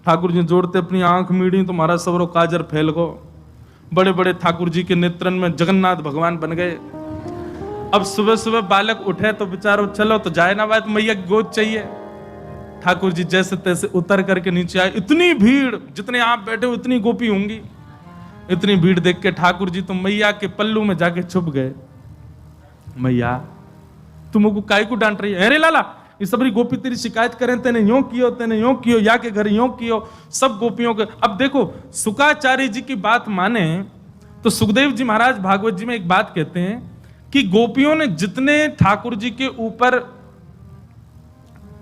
ठाकुर जी जोड़ते अपनी आंख मीड़ी तो महाराज सबरो काजर फैल गो। बड़े बड़े ठाकुर जी के नेत्रन में जगन्नाथ भगवान बन गए। अब सुबह सुबह बालक उठे तो बेचारो चलो तो जाए ना, बात मैया की गोद चाहिए। ठाकुर जी जैसे तैसे उतर करके नीचे आए। इतनी भीड़, जितने आप बैठे हो उतनी गोपी होंगी। इतनी भीड़ देख के ठाकुर जी तो मैया के पल्लू में जाके छुप गए। मैया तुमको काय को डांट रही है, अरे लाला ये सबरी गोपी तेरी शिकायत करें, तेने यूं कियो, या के घर यूं कियो, सब गोपियों के। अब देखो सुकाचार्य जी की बात माने तो सुखदेव जी महाराज भागवत जी में एक बात कहते हैं कि गोपियों ने जितने ठाकुर जी के ऊपर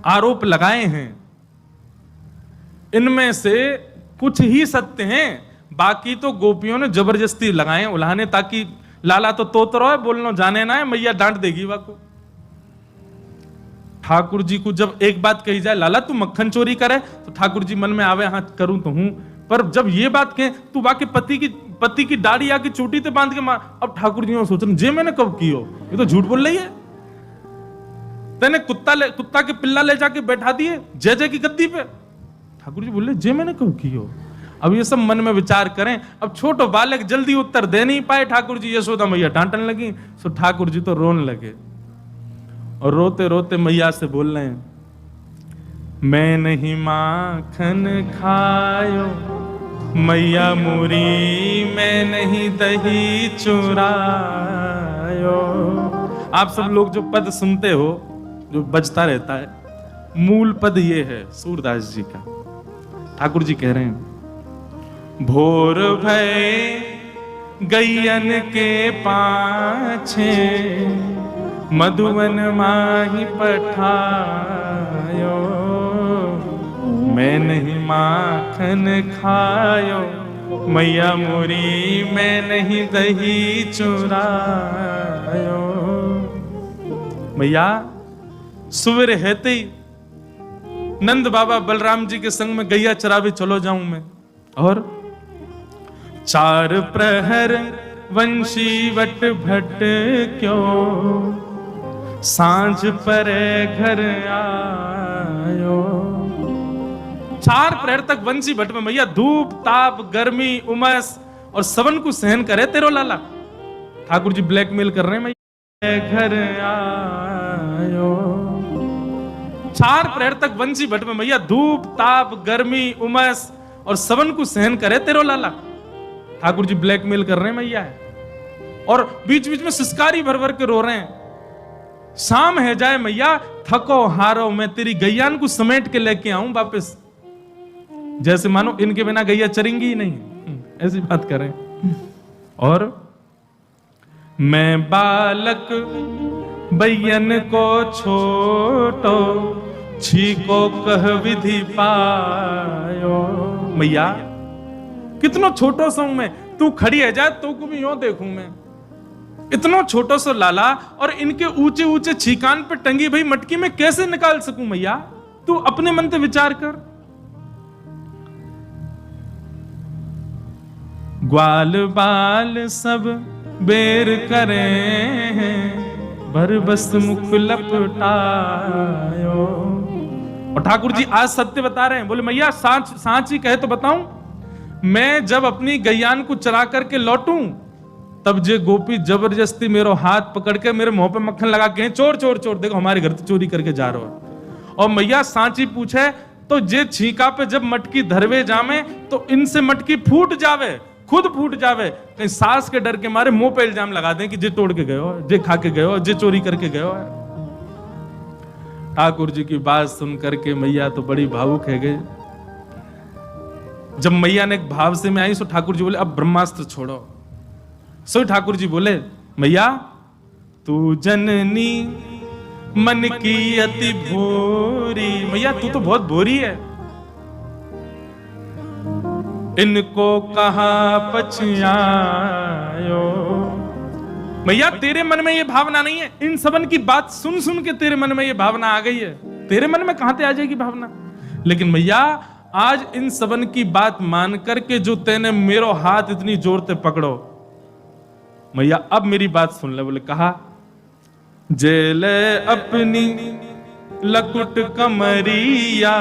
आरोप लगाए हैं, इनमें से कुछ ही सत्य हैं, बाकी तो गोपियों ने जबरदस्ती लगाए उल्हाने, ताकि लाला तो तोतरो है, बोलना जाने ना है, मैया डांट देगी वाको। ठाकुर जी को जब एक बात कही जाए, लाला तू मक्खन चोरी करे, तो ठाकुर जी मन में आवे हाँ करूं तो हूं, पर जब ये बात कहे तू बाकी पति की दाढ़ी आके चोटी ते बांध के मार, अब ठाकुर जी सोच रहे जे मैंने कब कियो, ये तो झूठ बोल रही है। तेने कुत्ता के पिल्ला ले जाके बैठा दिए जय जय की गद्दी पे। ठाकुर जी बोले जे मैंने कब कियो। अब ये सब मन में विचार करें। अब छोटो बालक जल्दी उत्तर दे नहीं पाए ठाकुर जी, यशोदा मैया डांटने लगी। सो ठाकुर जी तो रोने लगे और रोते रोते मैया से बोल रहे हैं, मैं नहीं माखन खायो मैया मोरी मैं नहीं दही चुरायो। आप सब लोग जो पद सुनते हो, जो बजता रहता है, मूल पद ये है सूरदास जी का। ठाकुर जी कह रहे हैं, भोर भय गैयन के पाछे मधुवन माही पठायो। मैं नहीं माखन खायो, मैया मोरी मैं नहीं दही चुरायो। मैया सुबह रहते ही नंद बाबा बलराम जी के संग में गैया चरावे चलो जाऊं मैं, और 4 प्रहर वंशी वट भट क्यों सांझ परे घर आयो। 4 प्रहर तक वंशी भट में मैया धूप ताप गर्मी उमस और सबन को सहन करे तेरो लाला। ठाकुर जी ब्लैकमेल कर रहे हैं, मैया घर आयो। 4 प्रहर तक वंशी भट में मैया धूप ताप गर्मी उमस और सबन को सहन करे तेरो लाला। ठाकुर जी ब्लैकमेल कर रहे हैं मैया है, और बीच बीच में सिसकारी भर भर के रो रहे हैं। शाम है जाए मैया, थको हारो मैं तेरी गैयान को समेट के लेके आऊं वापस, जैसे मानो इनके बिना गैया चरेंगी ही नहीं, ऐसी बात करें। और मैं बालक बैयन को छोटो छीको कह विधि पायो। मैया कितना छोटो सा हूं मैं, तू खड़ी है जा तो को भी यूं देखूं मैं, इतना छोटो सा लाला, और इनके ऊंचे ऊंचे छीकान पे टंगी भाई मटकी में कैसे निकाल सकूं मैया, तू अपने मन से विचार कर। ग्वाल बाल सब बेर करे हैं, भर बस मुख लपटायो। और ठाकुर जी आज सत्य बता रहे हैं, बोले मैया सांच ही कहे तो बताऊं, मैं जब अपनी गैयान को चरा करके लौटूं तब जे गोपी जबरदस्ती मेरो हाथ पकड़ के मेरे मुंह पे मक्खन लगा के चोर चोर चोर, देखो हमारे घर से चोरी करके जा रहा है। और मैया सांची पूछे तो जे छीका पे जब मटकी धरवे जामे तो इनसे मटकी फूट जावे, खुद फूट जावे, कहीं सास के डर के मारे मुंह पे इल्जाम लगा दें कि जे तोड़ के गए हो, जे खा के गए हो, जे चोरी करके गए हो। ठाकुर जी की बात सुन करके मैया तो बड़ी भावुक है गए। जब मैया ने एक भाव से में आई सो ठाकुर जी बोले अब ब्रह्मास्त्र छोड़ो। सो ठाकुर जी बोले मैया तू जननी मन की अति भोरी, मैया तू तो बहुत भोरी है, इनको कहा पछयायो। मैया तेरे मन में ये भावना नहीं है, इन सबन की बात सुन सुन के तेरे मन में ये भावना आ गई है, तेरे मन में कहां से आ जाएगी भावना। लेकिन मैया आज इन सबन की बात मान करके जो तेने मेरो हाथ इतनी जोर से पकड़ो, मैया अब मेरी बात सुन ले। बोले कहा जेले अपनी लकुट कमरिया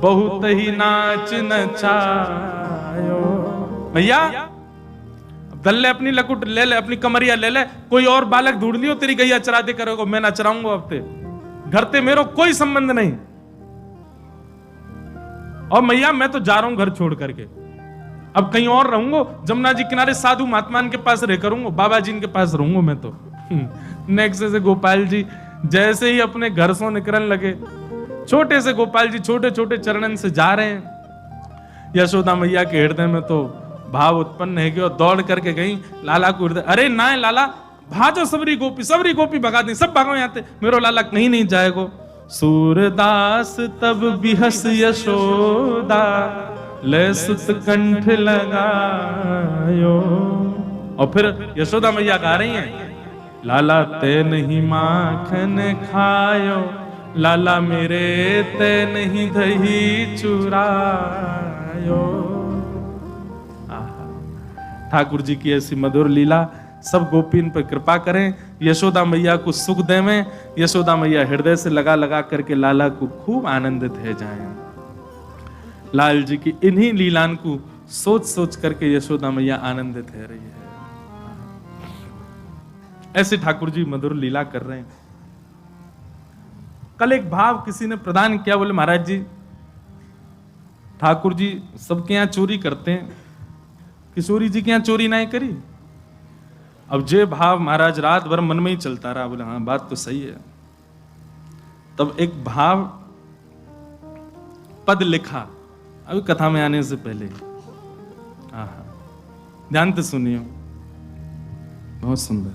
बहुत ही नाच नचायो। मैया दल ले अपनी लकुट ले ले, अपनी कमरिया ले ले, कोई और बालक ढूंढ लियो तेरी गैया चरा दे करोगे, मैं ना चराऊंगा अब ते घर ते मेरो कोई संबंध नहीं। और मैया मैं तो जा रहा हूं घर छोड़ करके, अब कहीं और रहूंगा, जमुना जी किनारे साधु महात्मान के पास रह करूंगा, बाबा जी के पास रहूंगा मैं तो। नेक्स्ट से गोपाल जी जैसे ही अपने घर से निकलने लगे, छोटे से गोपाल जी छोटे छोटे चरणन से जा रहे हैं। यशोदा मैया के हृदय में तो भाव उत्पन्न है कि और दौड़ करके गई लाला को हृदय, अरे ना लाला भाजो सबरी गोपी भगा दी, सब भागो यहाँ से, मेरो लाला कहीं नहीं जाएगो। सूरदास तब बिहस यशोदा ले सुत कंठ लगायो। और फिर यशोदा मैया गा रही हैं, लाला ते नहीं माखन खायो, लाला मेरे ते नहीं दही चुरायो। ठाकुर जी की ऐसी मधुर लीला, सब गोपीन पर कृपा करें, यशोदा मैया को सुख देवें, यशोदा मैया हृदय से लगा लगा करके लाला को खूब आनंदित है जाएं। लाल जी की इन्हीं लीलान को सोच सोच करके यशोदा मैया आनंदित है रही है। ऐसे ठाकुर जी मधुर लीला कर रहे हैं। कल एक भाव किसी ने प्रदान किया, बोले महाराज जी ठाकुर जी सबके यहाँ चोरी करते हैं, किशोरी जी के यहाँ चोरी नहीं करी। अब जे भाव महाराज रात भर मन में ही चलता रहा, बोले हाँ बात तो सही है। तब एक भाव पद लिखा अभी कथा में आने से पहले। ध्यान से सुनियो, बहुत सुंदर।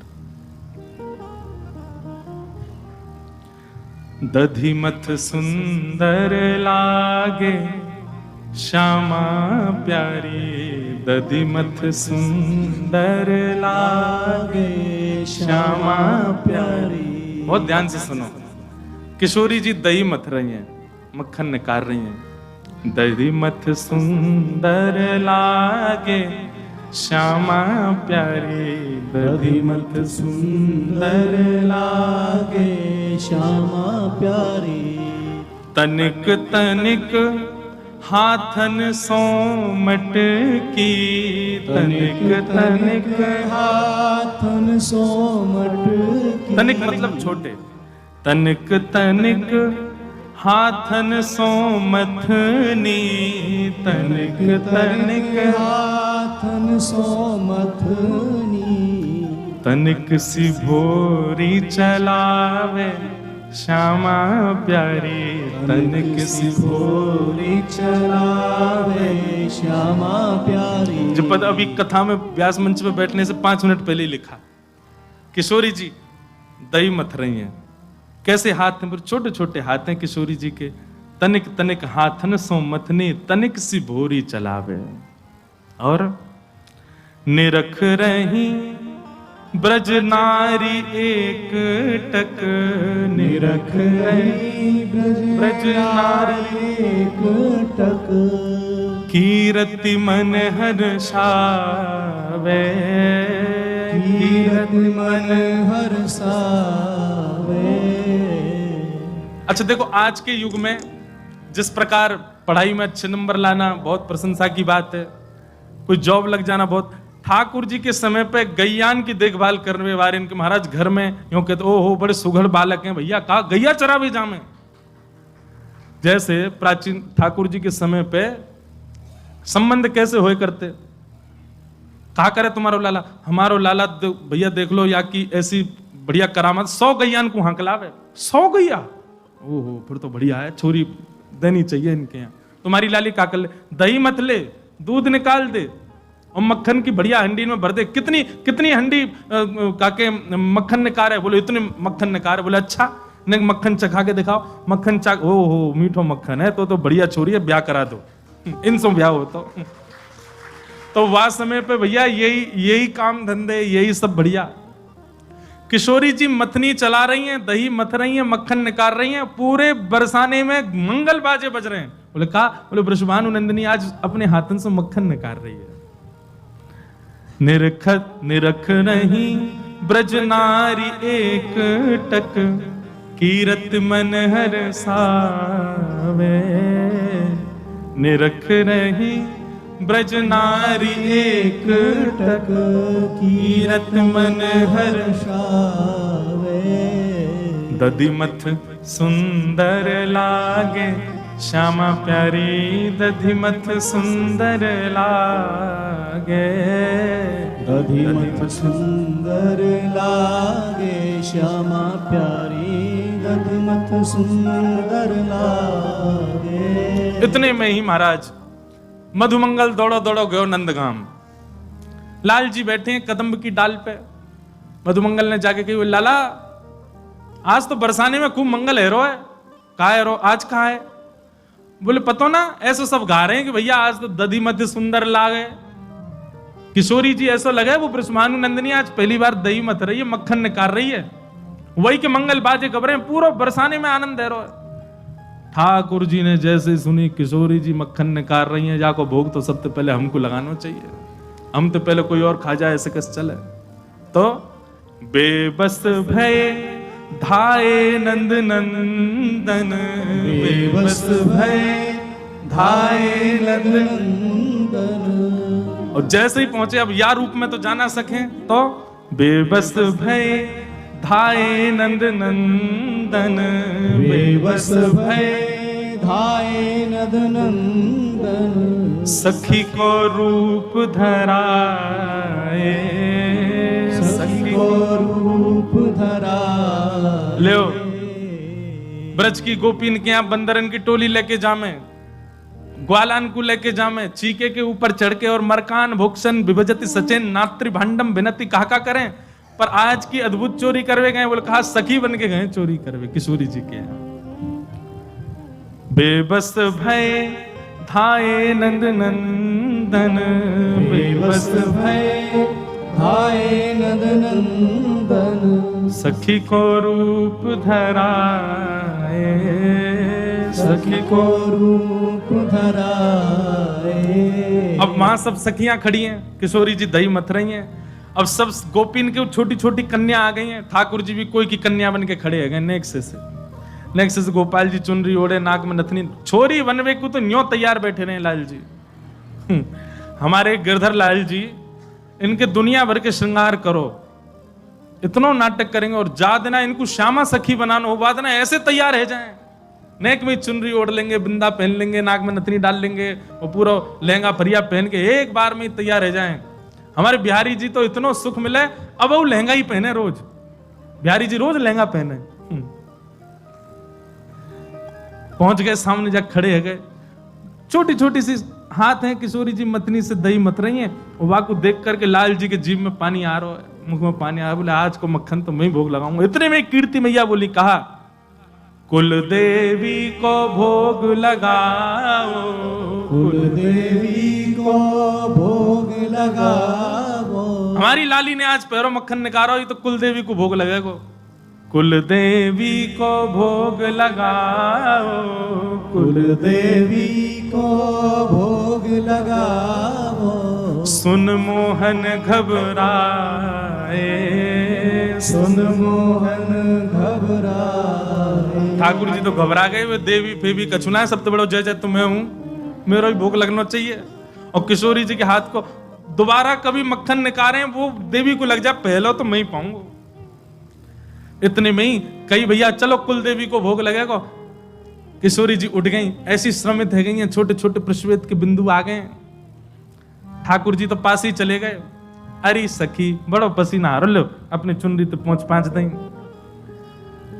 दधिमथ सुंदर लागे श्यामा प्यारी, दधिमथ सुंदर लागे श्यामा प्यारी। बहुत ध्यान से सुनो। किशोरी जी दही मथ रही हैं, मक्खन निकाल रही हैं। दधिमथ सुंदर लागे श्यामा प्यारी, दधिमथ सुंदर लागे श्यामा प्यारी। तनिक तनिक हाथन सो मटकी, तनिक तनिक हाथन सो मटकी। तनिक मतलब छोटे। तनिक तनिक हाथन सो मथनी, तनिक तनिक हाथन सो मथनी। तनिक सी भोरी चलावे श्यामा प्यारी, तनिक सी भोरी चलावे श्यामा प्यारी। जो पद अभी कथा में व्यास मंच पे बैठने से 5 मिनट पहले ही लिखा। किशोरी जी दही मथ रही हैं, कैसे हाथ में छोटे छोटे हाथ हैं किशोरी जी के। तनिक तनिक हाथन सो मथनी, तनिक सी भोरी चलावे। और निरख रही ब्रज नारी एक टक, निरख रही ब्रज नारी एक टक। कीरति मन हर्षावे, कीरति मन हर्षावे। अच्छा देखो, आज के युग में जिस प्रकार पढ़ाई में अच्छे नंबर लाना बहुत प्रशंसा की बात है, कोई जॉब लग जाना बहुत। ठाकुर जी के समय पे गैयान की देखभाल करने वाले इनके महाराज घर में यूं कहते ओहो बड़े सुघड़ बालक हैं भैया, कहा गैया चरावे जामे। जैसे प्राचीन ठाकुर जी के समय पे संबंध कैसे होए करते, कहा करे तुम्हारो लाला, हमारो लाला भैया देख लो या की ऐसी बढ़िया करामत 100 गैयान को हंकलावे। 100 गैया, ओहो फिर तो बढ़िया है, छोरी देनी चाहिए इनके यहाँ। तुम्हारी लाली का कर ले, दही मत ले, दूध निकाल दे और मक्खन की बढ़िया हंडी में भर दे। कितनी कितनी हंडी काके मक्खन निकाल है? बोले इतने मक्खन निकाल है। बोले अच्छा ने मक्खन चखा के दिखाओ। मक्खन चाक, ओहो मीठो मक्खन है, तो बढ़िया छोरी है, ब्याह करा दो, इनसे ब्याह हो। तो वह समय पे भैया यही काम धंधे, यही सब बढ़िया। किशोरी जी मथनी चला रही हैं, दही मथ रही हैं, मक्खन निकाल रही हैं, पूरे बरसाने में मंगल बाजे बज रहे हैं। बोले कहा, बोले वृषभानु नंदिनी आज अपने हाथन से मक्खन निकाल रही है। निरख नहीं ब्रज नारी एक टक, कीरत मन हर्षावे। निरख नहीं ब्रज नारी एक टक, कीरत मन हर्षावे। दधिमथ सुंदर लागे श्यामा प्यारी, दधिमथ सुंदर लागे। दधिमथ सुंदर लागे श्यामा प्यारी, दधिमथ सुंदर लागे। इतने में ही महाराज मधुमंगल दौड़ो दौड़ो गयो नंदगाम। लाल जी बैठे हैं कदम्ब की डाल पे। मधुमंगल ने जाके कही, लाला आज तो बरसाने में खूब मंगल हेरो है। कहा हेरो? आज कहा है? बोले पतो ना, ऐसे सब गा रहे हैं कि भैया आज तो दधी मध्य सुंदर लागे। किशोरी जी ऐसा लगा है वो वृषभानु नंदिनी आज पहली बार दही मथ रही है, मक्खन निकाल रही है, वही के मंगल बाजे खबरें, पूरा बरसाने में आनंद है रो। ठाकुर जी ने जैसे सुनी किशोरी जी मक्खन निकाल रही हैं, जाको भोग तो सबसे पहले हमको लगाना चाहिए, हम तो पहले कोई और खा जाए, ऐसे कैसे चले। तो बेबस भय धाये नंद नंदन, बेबस भय धाये नंद नंदन। और जैसे ही पहुंचे, अब या रूप में तो जाना सके, तो बेबस भय धाये नंद नंदन, बेबस भय धाये नंद नंदन।
नंदन
सखी को रूप धराए,
सखी को रूप धराए।
ले ब्रज की गोपीन के यहाँ बंदरन की टोली लेके जामे, ग्वालान को लेके जामे, चीके के ऊपर चढ़ के और मरकान भोक्सन विभजति सचेन नात्री भांडम विनती कहा करें। पर आज की अद्भुत चोरी करवे गए, बोले कहा सखी बन के गए चोरी करवे किशोरी जी के यहाँ। बेबस भय धाये नंद नंदन,
बेबस भय धाये नंद नंदन
सखी को रूप धराए,
सखी को रूप धराए।
अब वहां सब सखियां खड़ी हैं, किशोरी जी दही मथ रही हैं। अब सब गोपीन के छोटी छोटी कन्या आ गई हैं, ठाकुर जी भी कोई की कन्या बन के खड़े हैं नेक्स्ट से गोपाल जी चुनरी ओढ़े, नाक में नथनी, छोरी बनवे को तो न्यों तैयार बैठे रहे लाल जी। हमारे गिरधर लाल जी, इनके दुनिया भर के श्रृंगार करो, इतना नाटक करेंगे और जा देना इनको श्यामा सखी बनाना हो, बाद ना ऐसे तैयार है जाएं, नेक में चुनरी ओढ़ लेंगे, बिंदा पहन लेंगे, नाक में नथनी डाल लेंगे और पूरा लहंगा फरिया पहन के एक बार में तैयार है जाएं। हमारे बिहारी जी तो इतना सुख मिले, अब वो लहंगा ही पहने रोज, बिहारी जी रोज लहंगा पहने। पहुंच गए सामने, जा खड़े है गए, छोटी छोटी सी हाथ है किशोरी जी मतनी से दही मत रही है। वहां को देख करके लाल जी के जीभ में पानी आ रहा है, मुख में पानी आ रहा है, बोले आज को मक्खन तो मैं ही भोग लगाऊंगा। इतने में कीर्ति मैया बोली, कहा कुल देवी को भोग लगाओ,
कुल देवी को भोग लगाओ।
हमारी लाली ने आज पैरों मक्खन निकालो, ये तो कुल देवी को भोग लगेगा। कुल देवी को भोग लगाओ,
कुल देवी को भोग लगाओ।
सुन मोहन घबराए,
सुन मोहन घबराए।
ठाकुर जी तो घबरा गए, वे देवी फेवी कछुना है, सब तो बड़ो जय जय तुम्हें हूं, मेरा ही भोग लगना चाहिए। और किशोरी जी के हाथ को दोबारा कभी मक्खन निकाले, वो देवी को लग जाए, पहले तो मैं ही पाऊंगा। इतने में ही कई भैया चलो कुल देवी को भोग लगेगा। किशोरी जी उठ गई, ऐसी श्रमित है गई हैं, छोटे छोटे प्रश्वेत के बिंदु आ गए। ठाकुर जी तो पास ही चले गए। अरे सखी बड़ो पसीना आ लो, अपने चुनरी तो पहुंच दें।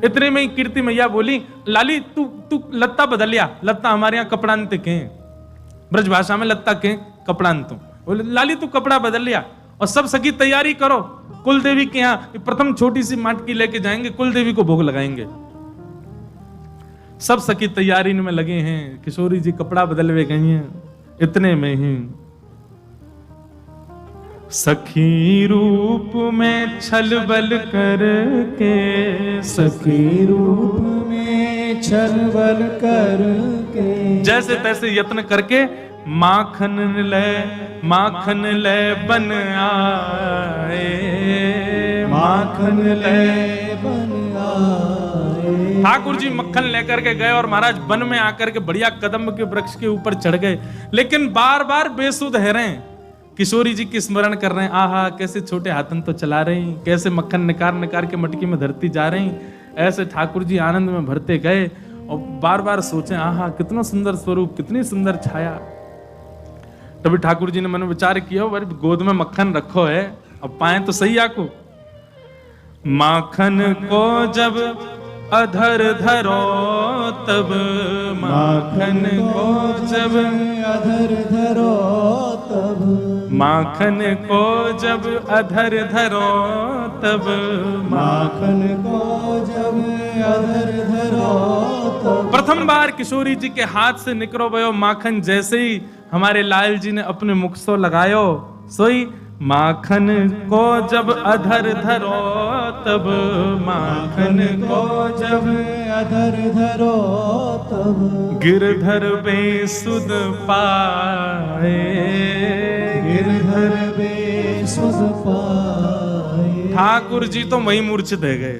इतने में ही कीर्ति मैया बोली, लाली तू लत्ता बदल लिया, लत्ता हमारे यहाँ कपड़ांत के, ब्रज भाषा में लत्ता के कपड़ांत। बोले लाली तू कपड़ा बदल लिया, और सब सखी तैयारी करो, कुल देवी के यहाँ प्रथम छोटी सी मटकी लेके जाएंगे, कुल देवी को भोग लगाएंगे। सब सखी तैयारी में लगे हैं, किशोरी जी कपड़ा बदलवे गई हैं। इतने में ही सखी रूप में छल बल करके,
सखी रूप में छल बल करके,
जैसे तैसे यत्न करके माखन ले बन आए,
माखन ले बन आए।
ठाकुर जी मक्खन लेकर के गए और महाराज वन में आकर के बढ़िया कदम के वृक्ष के ऊपर चढ़ गए, लेकिन बार बार बेसुध है रहे हैं। किशोरी जी की स्मरण कर रहे हैं, आहा कैसे छोटे हाथन तो चला रहे हैं, कैसे मक्खन निकाल के मटकी में धरती जा रही। ऐसे ठाकुर जी आनंद में भरते गए और बार बार सोचे, आहा कितना सुंदर स्वरूप, कितनी सुंदर छाया। तभी ठाकुर जी ने मन में विचार किया, गोद में मक्खन रखो है, अब पाए तो सही आको। माखन को जब अधर धरो तब, माखन को जब
अधर धरो तब,
माखन को जब अधर धरो तब,
माखन को जब अधर धरो तब।
प्रथम बार किशोरी जी के हाथ से निकलो भयो माखन, जैसे ही हमारे लाल जी ने अपने मुख से लगायो, सोई माखन को जब अधर धरो तब, माखन को जब
अधर धरो तब,
गिरधर बेसुध पाए,
गिरधर बेसुध पाए।
ठाकुर जी तो वही मूर्छित है गए,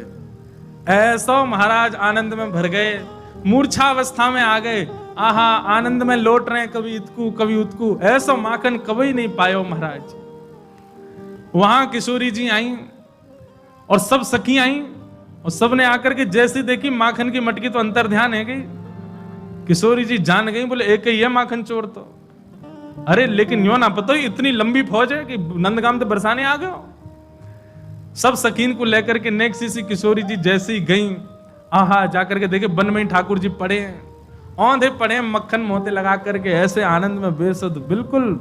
ऐसा महाराज आनंद में भर गए, मूर्छावस्था में आ गए। आहा आनंद में लौट रहे, कभी इतकू कभी उतकू, ऐसा माखन कभी नहीं पायो महाराज। वहां किशोरी जी आई और सब सखी आई और सबने आकर के जैसे देखी माखन की मटकी तो अंतर ध्यान है गई। किशोरी जी जान गई, बोले एक ही है माखन चोर तो, अरे लेकिन यो ना पता इतनी लंबी फौज है कि नंदगाम तो बरसाने आ गए। सब सकीन को लेकर के नेक सी किशोरी जी जैसी गई, आहा जाकर के देखे वन में ठाकुर जी पड़े हैं, औंधे पड़े हैं, मक्खन मोते लगा करके ऐसे आनंद में बेसुध, बिल्कुल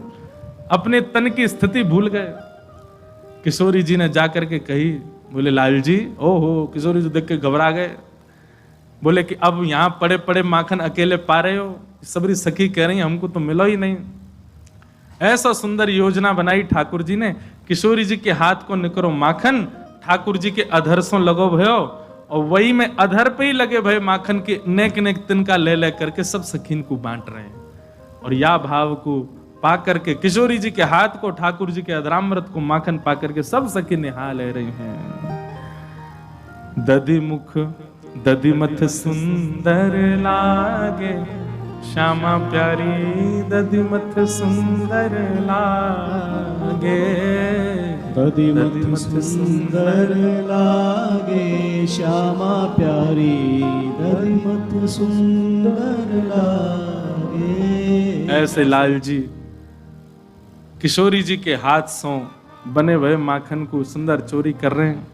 अपने तन की स्थिति भूल गए। किशोरी जी ने जाकर के कही, बोले लाल जी, ओहो। किशोरी जी देख के घबरा गए, बोले कि अब यहां पड़े पड़े माखन अकेले पा रहे हो? सबरी सखी कह रही हमको तो मिलो ही नहीं। ऐसा सुंदर योजना बनाई ठाकुर जी ने, किशोरी जी के हाथ को निकरो माखन, ठाकुर जी के अधर सो लगो भयो, और वही में अधर पे ही लगे भय माखन के नेक नेक तिनका ले ले करके सब सखीन को बांट रहे हैं। और या भाव को पा करके किशोरी जी के हाथ को, ठाकुर जी के अधरामृत को माखन पा करके सब सखी निहा ले रही हैं। दधि मुख दधि मथ सुंदर लागे, श्यामा प्यारी दधि मथ सुंदर लागे।
दधि मथ सुंदर लागे, श्यामा प्यारी दधि मथ सुंदर लागे।
ऐसे लाल जी किशोरी जी के हाथ से बने हुए माखन को सुंदर चोरी कर रहे हैं।